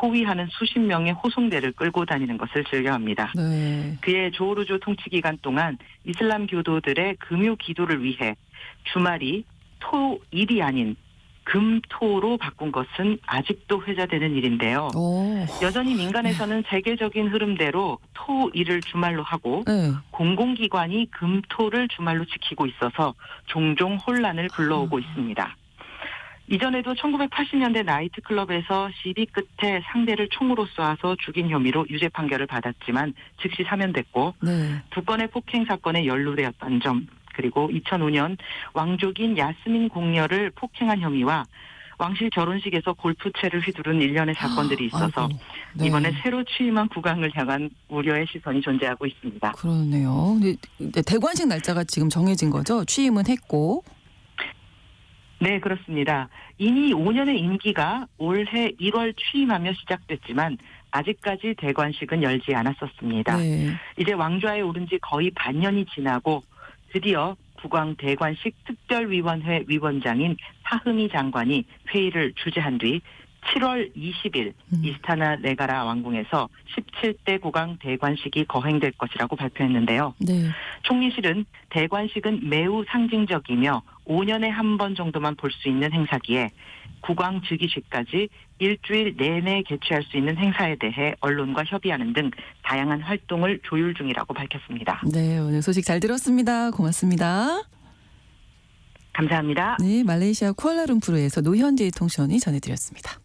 호위하는 수십 명의 호송대를 끌고 다니는 것을 즐겨합니다. 네. 그의 조호르주 통치 기간 동안 이슬람 교도들의 금요 기도를 위해 주말이 토일이 아닌 금토로 바꾼 것은 아직도 회자되는 일인데요. 오. 여전히 민간에서는 세계적인 흐름대로 토일을 주말로 하고 네. 공공기관이 금토를 주말로 지키고 있어서 종종 혼란을 불러오고 있습니다. 이전에도 1980년대 나이트클럽에서 시비 끝에 상대를 총으로 쏴서 죽인 혐의로 유죄 판결을 받았지만 즉시 사면됐고 네. 2건의 폭행 사건에 연루되었던 점, 그리고 2005년 왕족인 야스민 공녀를 폭행한 혐의와 왕실 결혼식에서 골프채를 휘두른 일련의 사건들이 있어서 아이고, 네. 이번에 새로 취임한 국왕을 향한 우려의 시선이 존재하고 있습니다. 그러네요. 근데 대관식 날짜가 지금 정해진 거죠? 취임은 했고. 네, 그렇습니다. 이미 5년의 임기가 올해 1월 취임하며 시작됐지만 아직까지 대관식은 열지 않았었습니다. 네. 이제 왕좌에 오른 지 거의 반년이 지나고 드디어 국왕 대관식 특별위원회 위원장인 하흐미 장관이 회의를 주재한 뒤 7월 20일 이스타나 네가라 왕궁에서 17대 국왕 대관식이 거행될 것이라고 발표했는데요. 네. 총리실은 대관식은 매우 상징적이며 5년에 한 번 정도만 볼 수 있는 행사기에 국왕 즉위식까지 일주일 내내 개최할 수 있는 행사에 대해 언론과 협의하는 등 다양한 활동을 조율 중이라고 밝혔습니다. 네, 오늘 소식 잘 들었습니다. 고맙습니다. 감사합니다. 네, 말레이시아 쿠알라룸푸르에서 노현재 통신원이 전해드렸습니다.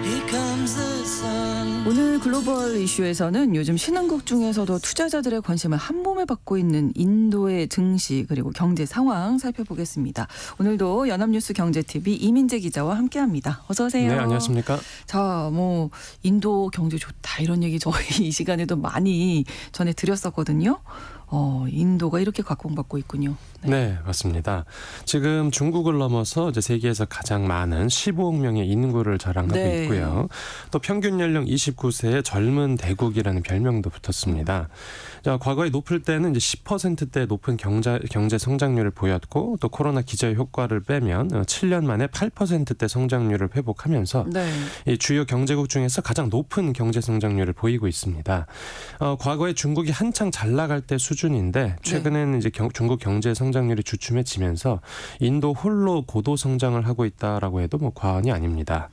Here comes the sun. 오늘 글로벌 이슈에서는 요즘 신흥국 중에서도 투자자들의 관심을 한 몸에 받고 있는 인도의 증시 그리고 경제 상황 살펴보겠습니다. 오늘도 연합뉴스 경제TV 이민재 기자와 함께합니다. 어서 오세요. 네, 안녕하십니까? 자, 뭐 인도 경제 좋다 이런 얘기 저희 이 시간에도 많이 전해드렸었거든요. 인도가 이렇게 각광받고 있군요. 네, 맞습니다. 지금 중국을 넘어서 이제 세계에서 가장 많은 15억 명의 인구를 자랑하고 네. 있고요. 또 평균 연령 29세의 젊은 대국이라는 별명도 붙었습니다. 자, 과거에 높을 때는 이제 10%대 높은 경제 성장률을 보였고 또 코로나 기저 효과를 빼면 7년 만에 8%대 성장률을 회복하면서 네. 이 주요 경제국 중에서 가장 높은 경제 성장률을 보이고 있습니다. 과거에 중국이 한창 잘 나갈 때 수준인데 최근에는 이제 중국 경제 성장률이 주춤해지면서 인도 홀로 고도 성장을 하고 있다라고 해도 뭐 과언이 아닙니다.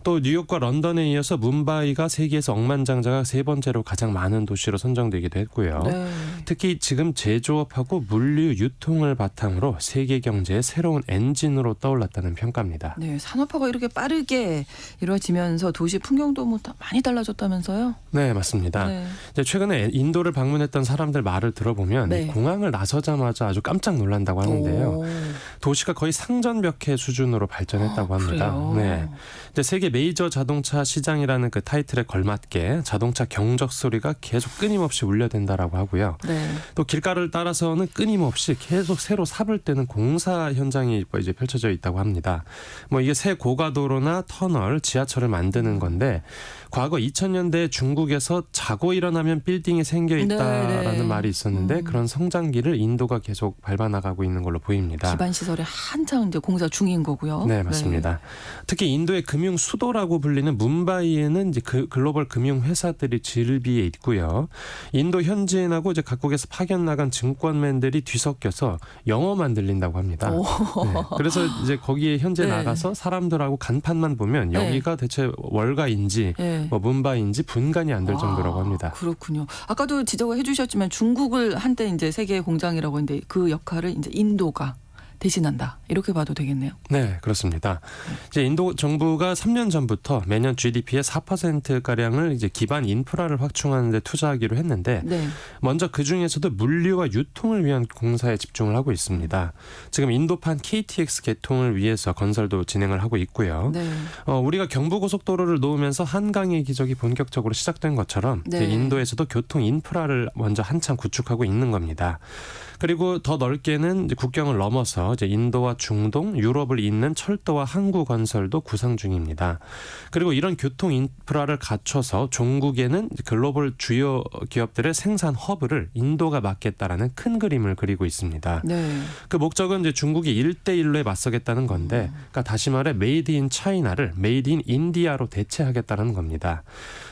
또 뉴욕과 런던에 이어서 뭄바이가 세계에서 억만장자가 세 번째로 가장 많은 도시로 선정되기도 했고요. 네. 특히 지금 제조업하고 물류 유통을 바탕으로 세계 경제의 새로운 엔진으로 떠올랐다는 평가입니다. 네, 산업화가 이렇게 빠르게 이루어지면서 도시 풍경도 뭐 많이 달라졌다면서요? 네, 맞습니다. 네. 이제 최근에 인도를 방문했던 사람들 말을 들어보면 네. 공항을 나서자마자 아주 깜짝 놀란다고 하는데요. 오. 도시가 거의 상전벽해 수준으로 발전했다고 합니다. 그래요? 네. 이제 세계 메이저 자동차 시장이라는 그 타이틀에 걸맞게 자동차 경적 소리가 계속 끊임없이 울려댄다라고 하고요. 네. 또 길가를 따라서는 끊임없이 계속 새로 삽을 떼는 공사 현장이 이제 펼쳐져 있다고 합니다. 뭐 이게 새 고가도로나 터널, 지하철을 만드는 건데 과거 2000년대 중국에서 자고 일어나면 빌딩이 생겨 있다라는 네, 네. 말이 있었는데 그런 성장기를 인도가 계속 밟아나가고 있는 걸로 보입니다. 기반 시설에 한창 이제 공사 중인 거고요. 네, 맞습니다. 특히 인도의 금융 수도라고 불리는 뭄바이에는 이제 그 글로벌 금융 회사들이 질비해 있고요. 인도 현지인하고 이제 각국에서 파견 나간 증권맨들이 뒤섞여서 영어만 들린다고 합니다. 네, 그래서 이제 거기에 현재 네. 나가서 사람들하고 간판만 보면 네. 여기가 대체 월가인지 네. 뭐 뭄바이인지 분간이 안 될 정도라고 합니다. 그렇군요. 아까도 지적을 해주셨지만 중국을 한때 이제 세계 공장이라고 했는데 그 역할을 이제 인도가 대신한다. 이렇게 봐도 되겠네요. 네, 그렇습니다. 이제 인도 정부가 3년 전부터 매년 GDP의 4%가량을 이제 기반 인프라를 확충하는 데 투자하기로 했는데 네. 먼저 그중에서도 물류와 유통을 위한 공사에 집중을 하고 있습니다. 지금 인도판 KTX 개통을 위해서 건설도 진행을 하고 있고요. 네. 우리가 경부고속도로를 놓으면서 한강의 기적이 본격적으로 시작된 것처럼 네. 인도에서도 교통 인프라를 먼저 한창 구축하고 있는 겁니다. 그리고 더 넓게는 이제 국경을 넘어서 이제 인도와 중동, 유럽을 잇는 철도와 항구 건설도 구상 중입니다. 그리고 이런 교통 인프라를 갖춰서 종국에는 글로벌 주요 기업들의 생산 허브를 인도가 맡겠다라는 큰 그림을 그리고 있습니다. 네. 그 목적은 이제 중국이 1대1로에 맞서겠다는 건데, 그러니까 다시 말해 메이드 인 차이나를 메이드 인 인디아로 대체하겠다는 겁니다.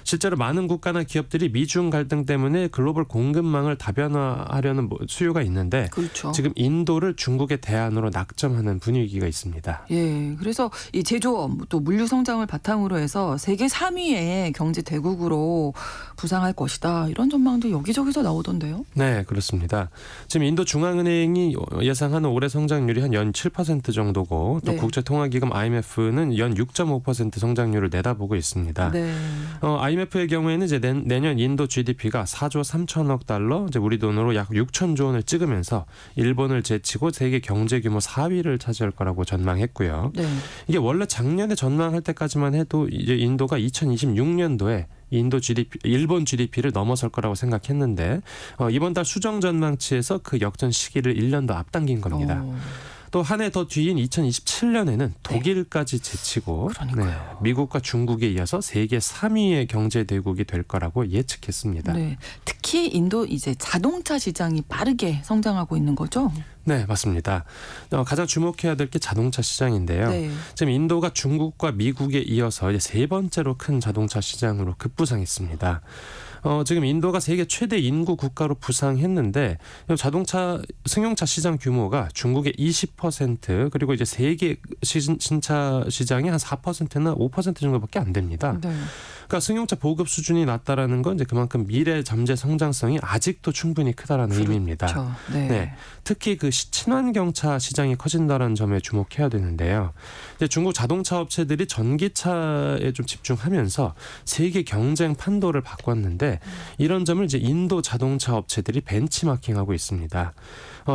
실제로 많은 국가나 기업들이 미중 갈등 때문에 글로벌 공급망을 다변화하려는 수요가 있는데 그렇죠. 지금 인도를 중국의 대학 제한으로 낙점하는 분위기가 있습니다. 예, 그래서 이 제조업 또 물류 성장을 바탕으로 해서 세계 3위의 경제 대국으로 부상할 것이다. 이런 전망도 여기저기서 나오던데요. 네, 그렇습니다. 지금 인도 중앙은행이 예상하는 올해 성장률이 한 연 7% 정도고 또 네. 국제통화기금 IMF는 연 6.5% 성장률을 내다보고 있습니다. 네. IMF의 경우에는 이제 내년 인도 GDP가 4조 3천억 달러, 이제 우리 돈으로 약 6천조 원을 찍으면서 일본을 제치고 세계 경제 규모 4위를 차지할 거라고 전망했고요. 네. 이게 원래 작년에 전망할 때까지만 해도 이제 인도가 2026년도에 일본 GDP를 넘어설 거라고 생각했는데 이번 달 수정 전망치에서 그 역전 시기를 1년 더 앞당긴 겁니다. 또 한 해 더 뒤인 2027년에는 독일까지 제치고 그러니까요. 미국과 중국에 이어서 세계 3위의 경제 대국이 될 거라고 예측했습니다. 네. 특히 인도 이제 자동차 시장이 빠르게 성장하고 있는 거죠. 네, 맞습니다. 가장 주목해야 될 게 자동차 시장인데요. 네. 지금 인도가 중국과 미국에 이어서 이제 세 번째로 큰 자동차 시장으로 급부상했습니다. 지금 인도가 세계 최대 인구 국가로 부상했는데 자동차 승용차 시장 규모가 중국의 20% 그리고 이제 세계 신차 시장의 한 4%나 5% 정도밖에 안 됩니다. 네. 그러니까 승용차 보급 수준이 낮다라는 건 이제 그만큼 미래 잠재 성장성이 아직도 충분히 크다라는 의미입니다. 그렇죠. 네. 네, 특히 그 친환경차 시장이 커진다는 점에 주목해야 되는데요. 이제 중국 자동차 업체들이 전기차에 좀 집중하면서 세계 경쟁 판도를 바꿨는데 이런 점을 이제 인도 자동차 업체들이 벤치마킹하고 있습니다.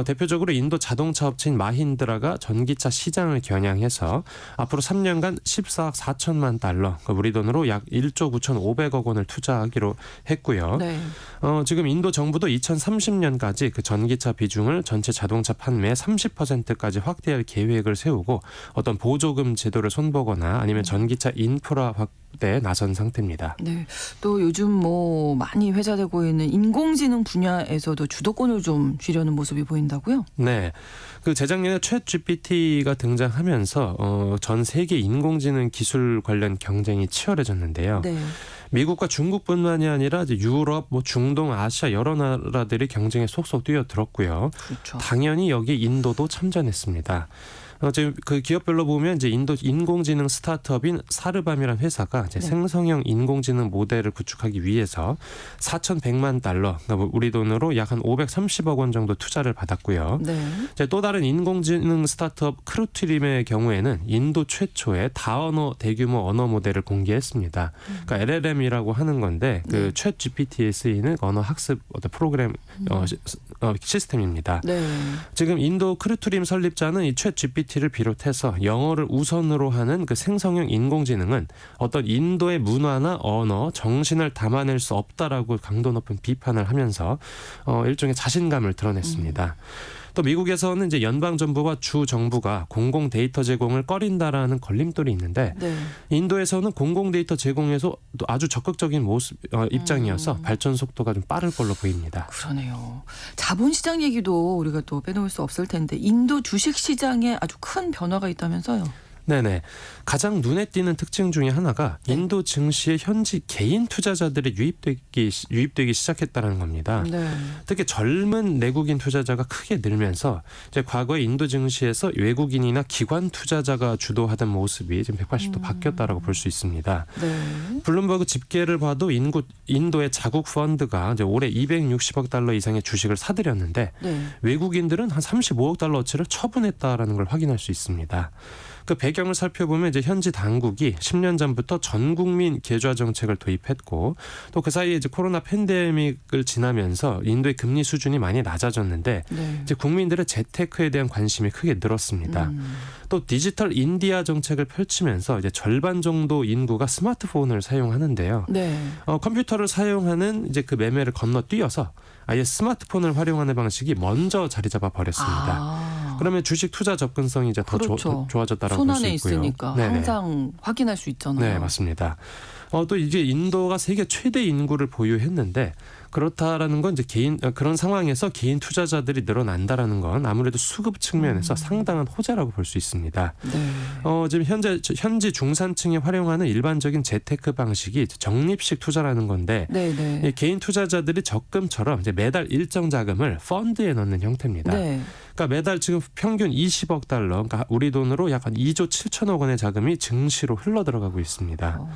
대표적으로 인도 자동차 업체인 마힌드라가 전기차 시장을 겨냥해서 앞으로 3년간 14억 4천만 달러, 그러니까 우리 돈으로 약 1조 9,500억 원을 투자하기로 했고요. 네. 지금 인도 정부도 2030년까지 그 전기차 비중을 전체 자동차 판매의 30%까지 확대할 계획을 세우고 어떤 보조금 제도를 손보거나 아니면 전기차 인프라 확대에 나선 상태입니다. 네. 또 요즘 뭐 많이 회자되고 있는 인공지능 분야에서도 주도권을 좀 쥐려는 모습이 보인다고요? 네. 그 재작년에 챗 GPT가 등장하면서 전 세계 인공지능 기술 관련 경쟁이 치열해졌는데요. 네. 미국과 중국뿐만이 아니라 이제 유럽, 중동, 아시아 여러 나라들이 경쟁에 속속 뛰어들었고요. 그렇죠. 당연히 여기 인도도 참전했습니다. 지금 그 기업별로 보면 이제 인도 인공지능 스타트업인 사르밤이라는 회사가 이제 네. 생성형 인공지능 모델을 구축하기 위해서 4,100만 달러, 그러니까 우리 돈으로 약 한 530억 원 정도 투자를 받았고요. 네. 이제 또 다른 인공지능 스타트업 크루트림의 경우에는 인도 최초의 다언어 대규모 언어 모델을 공개했습니다. 그러니까 LLM이라고 하는 건데 그 챗 GPT에 쓰이는 언어 학습 어떤 프로그램 시스템입니다. 네. 지금 인도 크루트림 설립자는 이 챗 GPT를 비롯해서 영어를 우선으로 하는 그 생성형 인공지능은 어떤 인도의 문화나 언어, 정신을 담아낼 수 없다라고 강도 높은 비판을 하면서 일종의 자신감을 드러냈습니다. 또 미국에서는 이제 연방정부와 주 정부가 공공 데이터 제공을 꺼린다라는 걸림돌이 있는데 네. 인도에서는 공공 데이터 제공에서 또 아주 적극적인 모습 입장이어서 발전 속도가 좀 빠를 걸로 보입니다. 그러네요. 자본시장 얘기도 우리가 또 빼놓을 수 없을 텐데 인도 주식시장에 아주 큰 변화가 있다면서요. 네네. 가장 눈에 띄는 특징 중에 하나가 인도 증시에 현지 개인 투자자들이 유입되기 시작했다는 겁니다. 네. 특히 젊은 내국인 투자자가 크게 늘면서 이제 과거에 인도 증시에서 외국인이나 기관 투자자가 주도하던 모습이 지금 180도 바뀌었다라고 볼 수 있습니다. 네. 블룸버그 집계를 봐도 인도의 자국 펀드가 이제 올해 260억 달러 이상의 주식을 사들였는데 네. 외국인들은 한 35억 달러어치를 처분했다라는 걸 확인할 수 있습니다. 그 배경을 살펴보면 이제 현지 당국이 10년 전부터 전 국민 계좌 정책을 도입했고 또 그 사이에 이제 코로나 팬데믹을 지나면서 인도의 금리 수준이 많이 낮아졌는데 네. 이제 국민들의 재테크에 대한 관심이 크게 늘었습니다. 또 디지털 인디아 정책을 펼치면서 이제 절반 정도 인구가 스마트폰을 사용하는데요. 네. 컴퓨터를 사용하는 이제 그 매매를 건너뛰어서 아예 스마트폰을 활용하는 방식이 먼저 자리 잡아 버렸습니다. 그러면 주식 투자 접근성이 이제 더 그렇죠. 좋아졌다라고 볼 수 손안에 있고요. 있으니까 네네. 항상 확인할 수 있잖아요. 네, 맞습니다. 또 이제 인도가 세계 최대 인구를 보유했는데 그렇다라는 건 이제 그런 상황에서 개인 투자자들이 늘어난다라는 건 아무래도 수급 측면에서 상당한 호재라고 볼 수 있습니다. 네. 지금 현지 중산층이 활용하는 일반적인 재테크 방식이 적립식 투자라는 건데 네. 이 개인 투자자들이 적금처럼 이제 매달 일정 자금을 펀드에 넣는 형태입니다. 네. 그러니까 매달 지금 평균 20억 달러, 그러니까 우리 돈으로 약 한 2조 7천억 원의 자금이 증시로 흘러 들어가고 있습니다.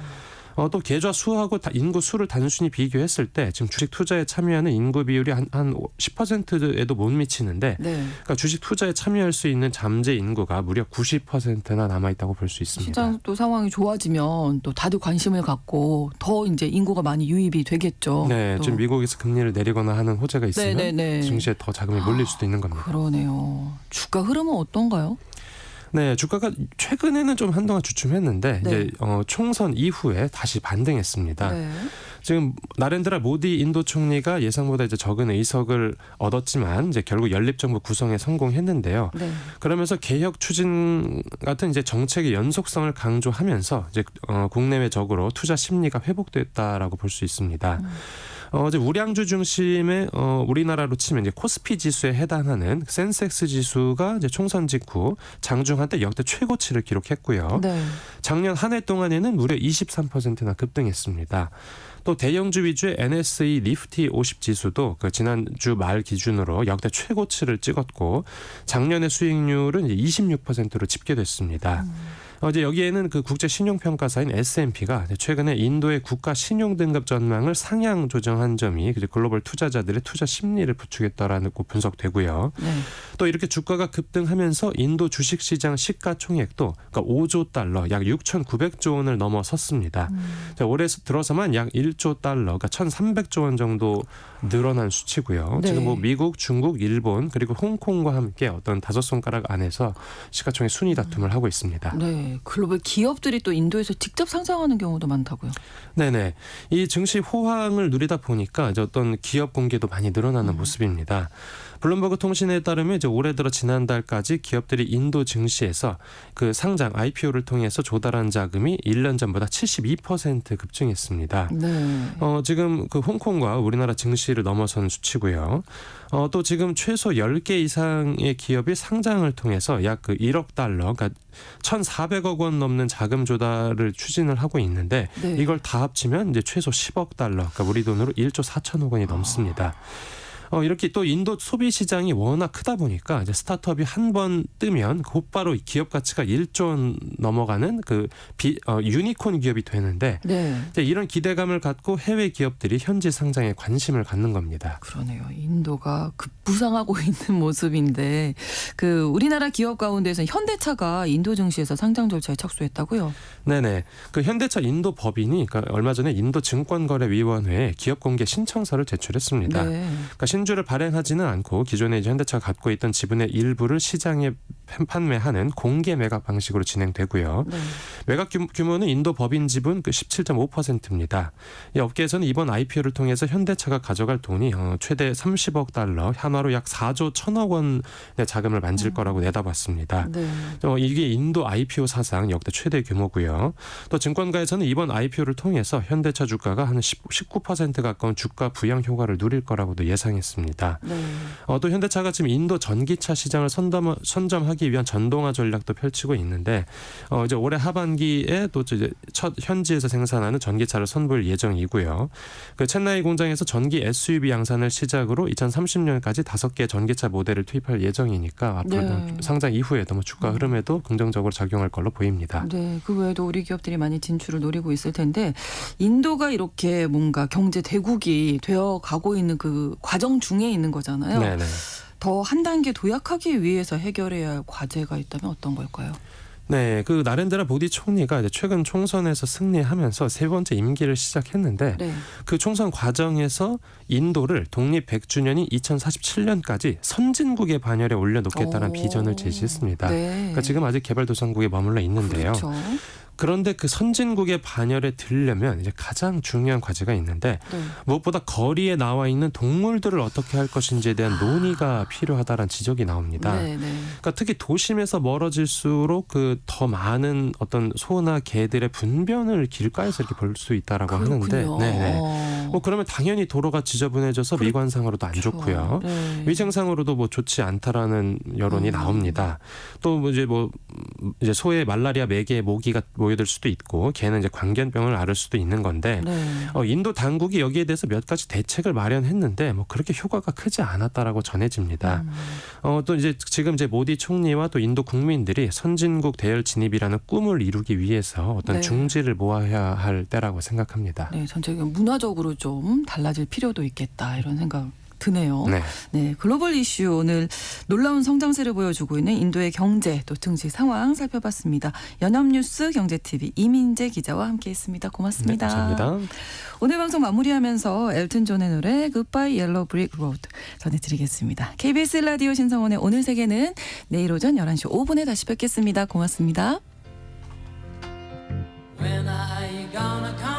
또 계좌 수하고 인구 수를 단순히 비교했을 때 지금 주식 투자에 참여하는 인구 비율이 한 10%에도 못 미치는데 네. 그러니까 주식 투자에 참여할 수 있는 잠재 인구가 무려 90%나 남아 있다고 볼 수 있습니다. 시장 또 상황이 좋아지면 또 다들 관심을 갖고 더 이제 인구가 많이 유입이 되겠죠. 네, 또. 지금 미국에서 금리를 내리거나 하는 호재가 있으면 네네네. 증시에 더 자금이 몰릴 수도 있는 겁니다. 그러네요. 주가 흐름은 어떤가요? 네, 주가가 최근에는 좀 한동안 주춤했는데 네. 이제 총선 이후에 다시 반등했습니다. 네. 지금 나렌드라 모디 인도 총리가 예상보다 이제 적은 의석을 얻었지만 이제 결국 연립정부 구성에 성공했는데요. 네. 그러면서 개혁 추진 같은 이제 정책의 연속성을 강조하면서 이제 국내외적으로 투자 심리가 회복됐다라고 볼 수 있습니다. 이제 우량주 중심의 우리나라로 치면 이제 코스피 지수에 해당하는 센섹스 지수가 이제 총선 직후 장중 한때 역대 최고치를 기록했고요. 네. 작년 한 해 동안에는 무려 23%나 급등했습니다. 또 대형주 위주의 NSE 니프티 50 지수도 그 지난주 말 기준으로 역대 최고치를 찍었고 작년의 수익률은 이제 26%로 집계됐습니다. 이제 여기에는 그 국제 신용평가사인 S&P가 최근에 인도의 국가 신용 등급 전망을 상향 조정한 점이 글로벌 투자자들의 투자 심리를 부추겼다라는 거 분석되고요. 네. 또 이렇게 주가가 급등하면서 인도 주식시장 시가총액도 그러니까 5조 달러, 약 6,900조 원을 넘어섰습니다. 자, 올해 들어서만 약 1조 달러, 그러니까 1,300조 원 정도 늘어난 수치고요. 네. 지금 뭐 미국, 중국, 일본 그리고 홍콩과 함께 어떤 다섯 손가락 안에서 시가총액 순위 다툼을 하고 있습니다. 네. 글로벌 기업들이 또 인도에서 직접 상장하는 경우도 많다고요. 네네. 이 증시 호황을 누리다 보니까 이제 어떤 기업 공개도 많이 늘어나는 모습입니다. 블룸버그 통신에 따르면 이제 올해 들어 지난달까지 기업들이 인도 증시에서 그 상장 IPO를 통해서 조달한 자금이 1년 전보다 72% 급증했습니다. 네. 지금 그 홍콩과 우리나라 증시를 넘어선 수치고요. 또 지금 최소 10개 이상의 기업이 상장을 통해서 약 그 1억 달러, 그러니까 1,400억 원 넘는 자금 조달을 추진을 하고 있는데 네. 이걸 다 합치면 이제 최소 10억 달러, 그러니까 우리 돈으로 1조 4천억 원이 넘습니다. 이렇게 또 인도 소비 시장이 워낙 크다 보니까 이제 스타트업이 한 번 뜨면 곧바로 기업 가치가 1조 원 넘어가는 그 유니콘 기업이 되는데 네. 이제 이런 기대감을 갖고 해외 기업들이 현지 상장에 관심을 갖는 겁니다. 그러네요. 인도가 급부상하고 있는 모습인데 그 우리나라 기업 가운데서 현대차가 인도 증시에서 상장 절차에 착수했다고요? 네네. 그 현대차 인도 법인이 그러니까 얼마 전에 인도 증권거래위원회에 기업 공개 신청서를 제출했습니다. 네. 그러니까 신주를 발행하지는 않고 기존에 이제 현대차가 갖고 있던 지분의 일부를 시장에 판매하는 공개 매각 방식으로 진행되고요. 네. 매각 규모는 인도 법인 지분 그 17.5%입니다. 이 업계에서는 이번 IPO를 통해서 현대차가 가져갈 돈이 최대 30억 달러, 한화로 약 4조 1천억 원의 자금을 만질 거라고 내다봤습니다. 네. 이게 인도 IPO 사상 역대 최대 규모고요. 또 증권가에서는 이번 IPO를 통해서 현대차 주가가 한 19% 가까운 주가 부양 효과를 누릴 거라고도 예상했습니다. 네. 또 현대차가 지금 인도 전기차 시장을 선점하기 위한 전동화 전략도 펼치고 있는데 이제 올해 하반기에 또 이제 첫 현지에서 생산하는 전기차를 선보일 예정이고요. 그 첸나이 공장에서 전기 SUV 양산을 시작으로 2030년까지 5개 전기차 모델을 투입할 예정이니까 앞으로 네. 상장 이후에도 주가 흐름에도 긍정적으로 작용할 걸로 보입니다. 네, 그 외에도 우리 기업들이 많이 진출을 노리고 있을 텐데 인도가 이렇게 뭔가 경제 대국이 되어 가고 있는 그 과정 중에 있는 거잖아요. 네네. 더 한 단계 도약하기 위해서 해결해야 할 과제가 있다면 어떤 걸까요? 네, 그 나렌드라 모디 총리가 이제 최근 총선에서 승리하면서 세 번째 임기를 시작했는데 네. 그 총선 과정에서 인도를 독립 100주년인 2047년까지 선진국의 반열에 올려놓겠다는 비전을 제시했습니다. 네. 그러니까 지금 아직 개발도상국에 머물러 있는데요. 그렇죠. 그런데 그 선진국의 반열에 들려면 이제 가장 중요한 과제가 있는데 네. 무엇보다 거리에 나와 있는 동물들을 어떻게 할 것인지에 대한 논의가 필요하다는 지적이 나옵니다. 네, 네. 그러니까 특히 도심에서 멀어질수록 그 더 많은 어떤 소나 개들의 분변을 길가에서 이렇게 볼 수 있다라고 하는데, 그렇군요. 네네. 뭐 그러면 당연히 도로가 지저분해져서 미관상으로도 안 좋고요. 네. 위생상으로도 뭐 좋지 않다라는 여론이 나옵니다. 또 이제 소에 말라리아, 매개, 모기가 모여들 수도 있고 개는 이제 광견병을 앓을 수도 있는 건데 네. 인도 당국이 여기에 대해서 몇 가지 대책을 마련했는데 뭐 그렇게 효과가 크지 않았다라고 전해집니다. 또 이제 지금 이제 모디 총리와 또 인도 국민들이 선진국 대열 진입이라는 꿈을 이루기 위해서 어떤 네. 중지를 모아야 할 때라고 생각합니다. 네, 전체적으로 문화적으로 좀 달라질 필요도 있겠다 이런 생각 드네요. 네. 네, 글로벌 이슈 오늘 놀라운 성장세를 보여주고 있는 인도의 경제 또 증시 상황 살펴봤습니다. 연합뉴스 경제TV 이민재 기자와 함께했습니다. 고맙습니다. 네, 감사합니다. 오늘 방송 마무리하면서 엘튼 존의 노래 Goodbye Yellow Brick Road 전해드리겠습니다. KBS 라디오 신성원의 오늘 세계는 내일 오전 11시 5분에 다시 뵙겠습니다. 고맙습니다. When are you gonna come?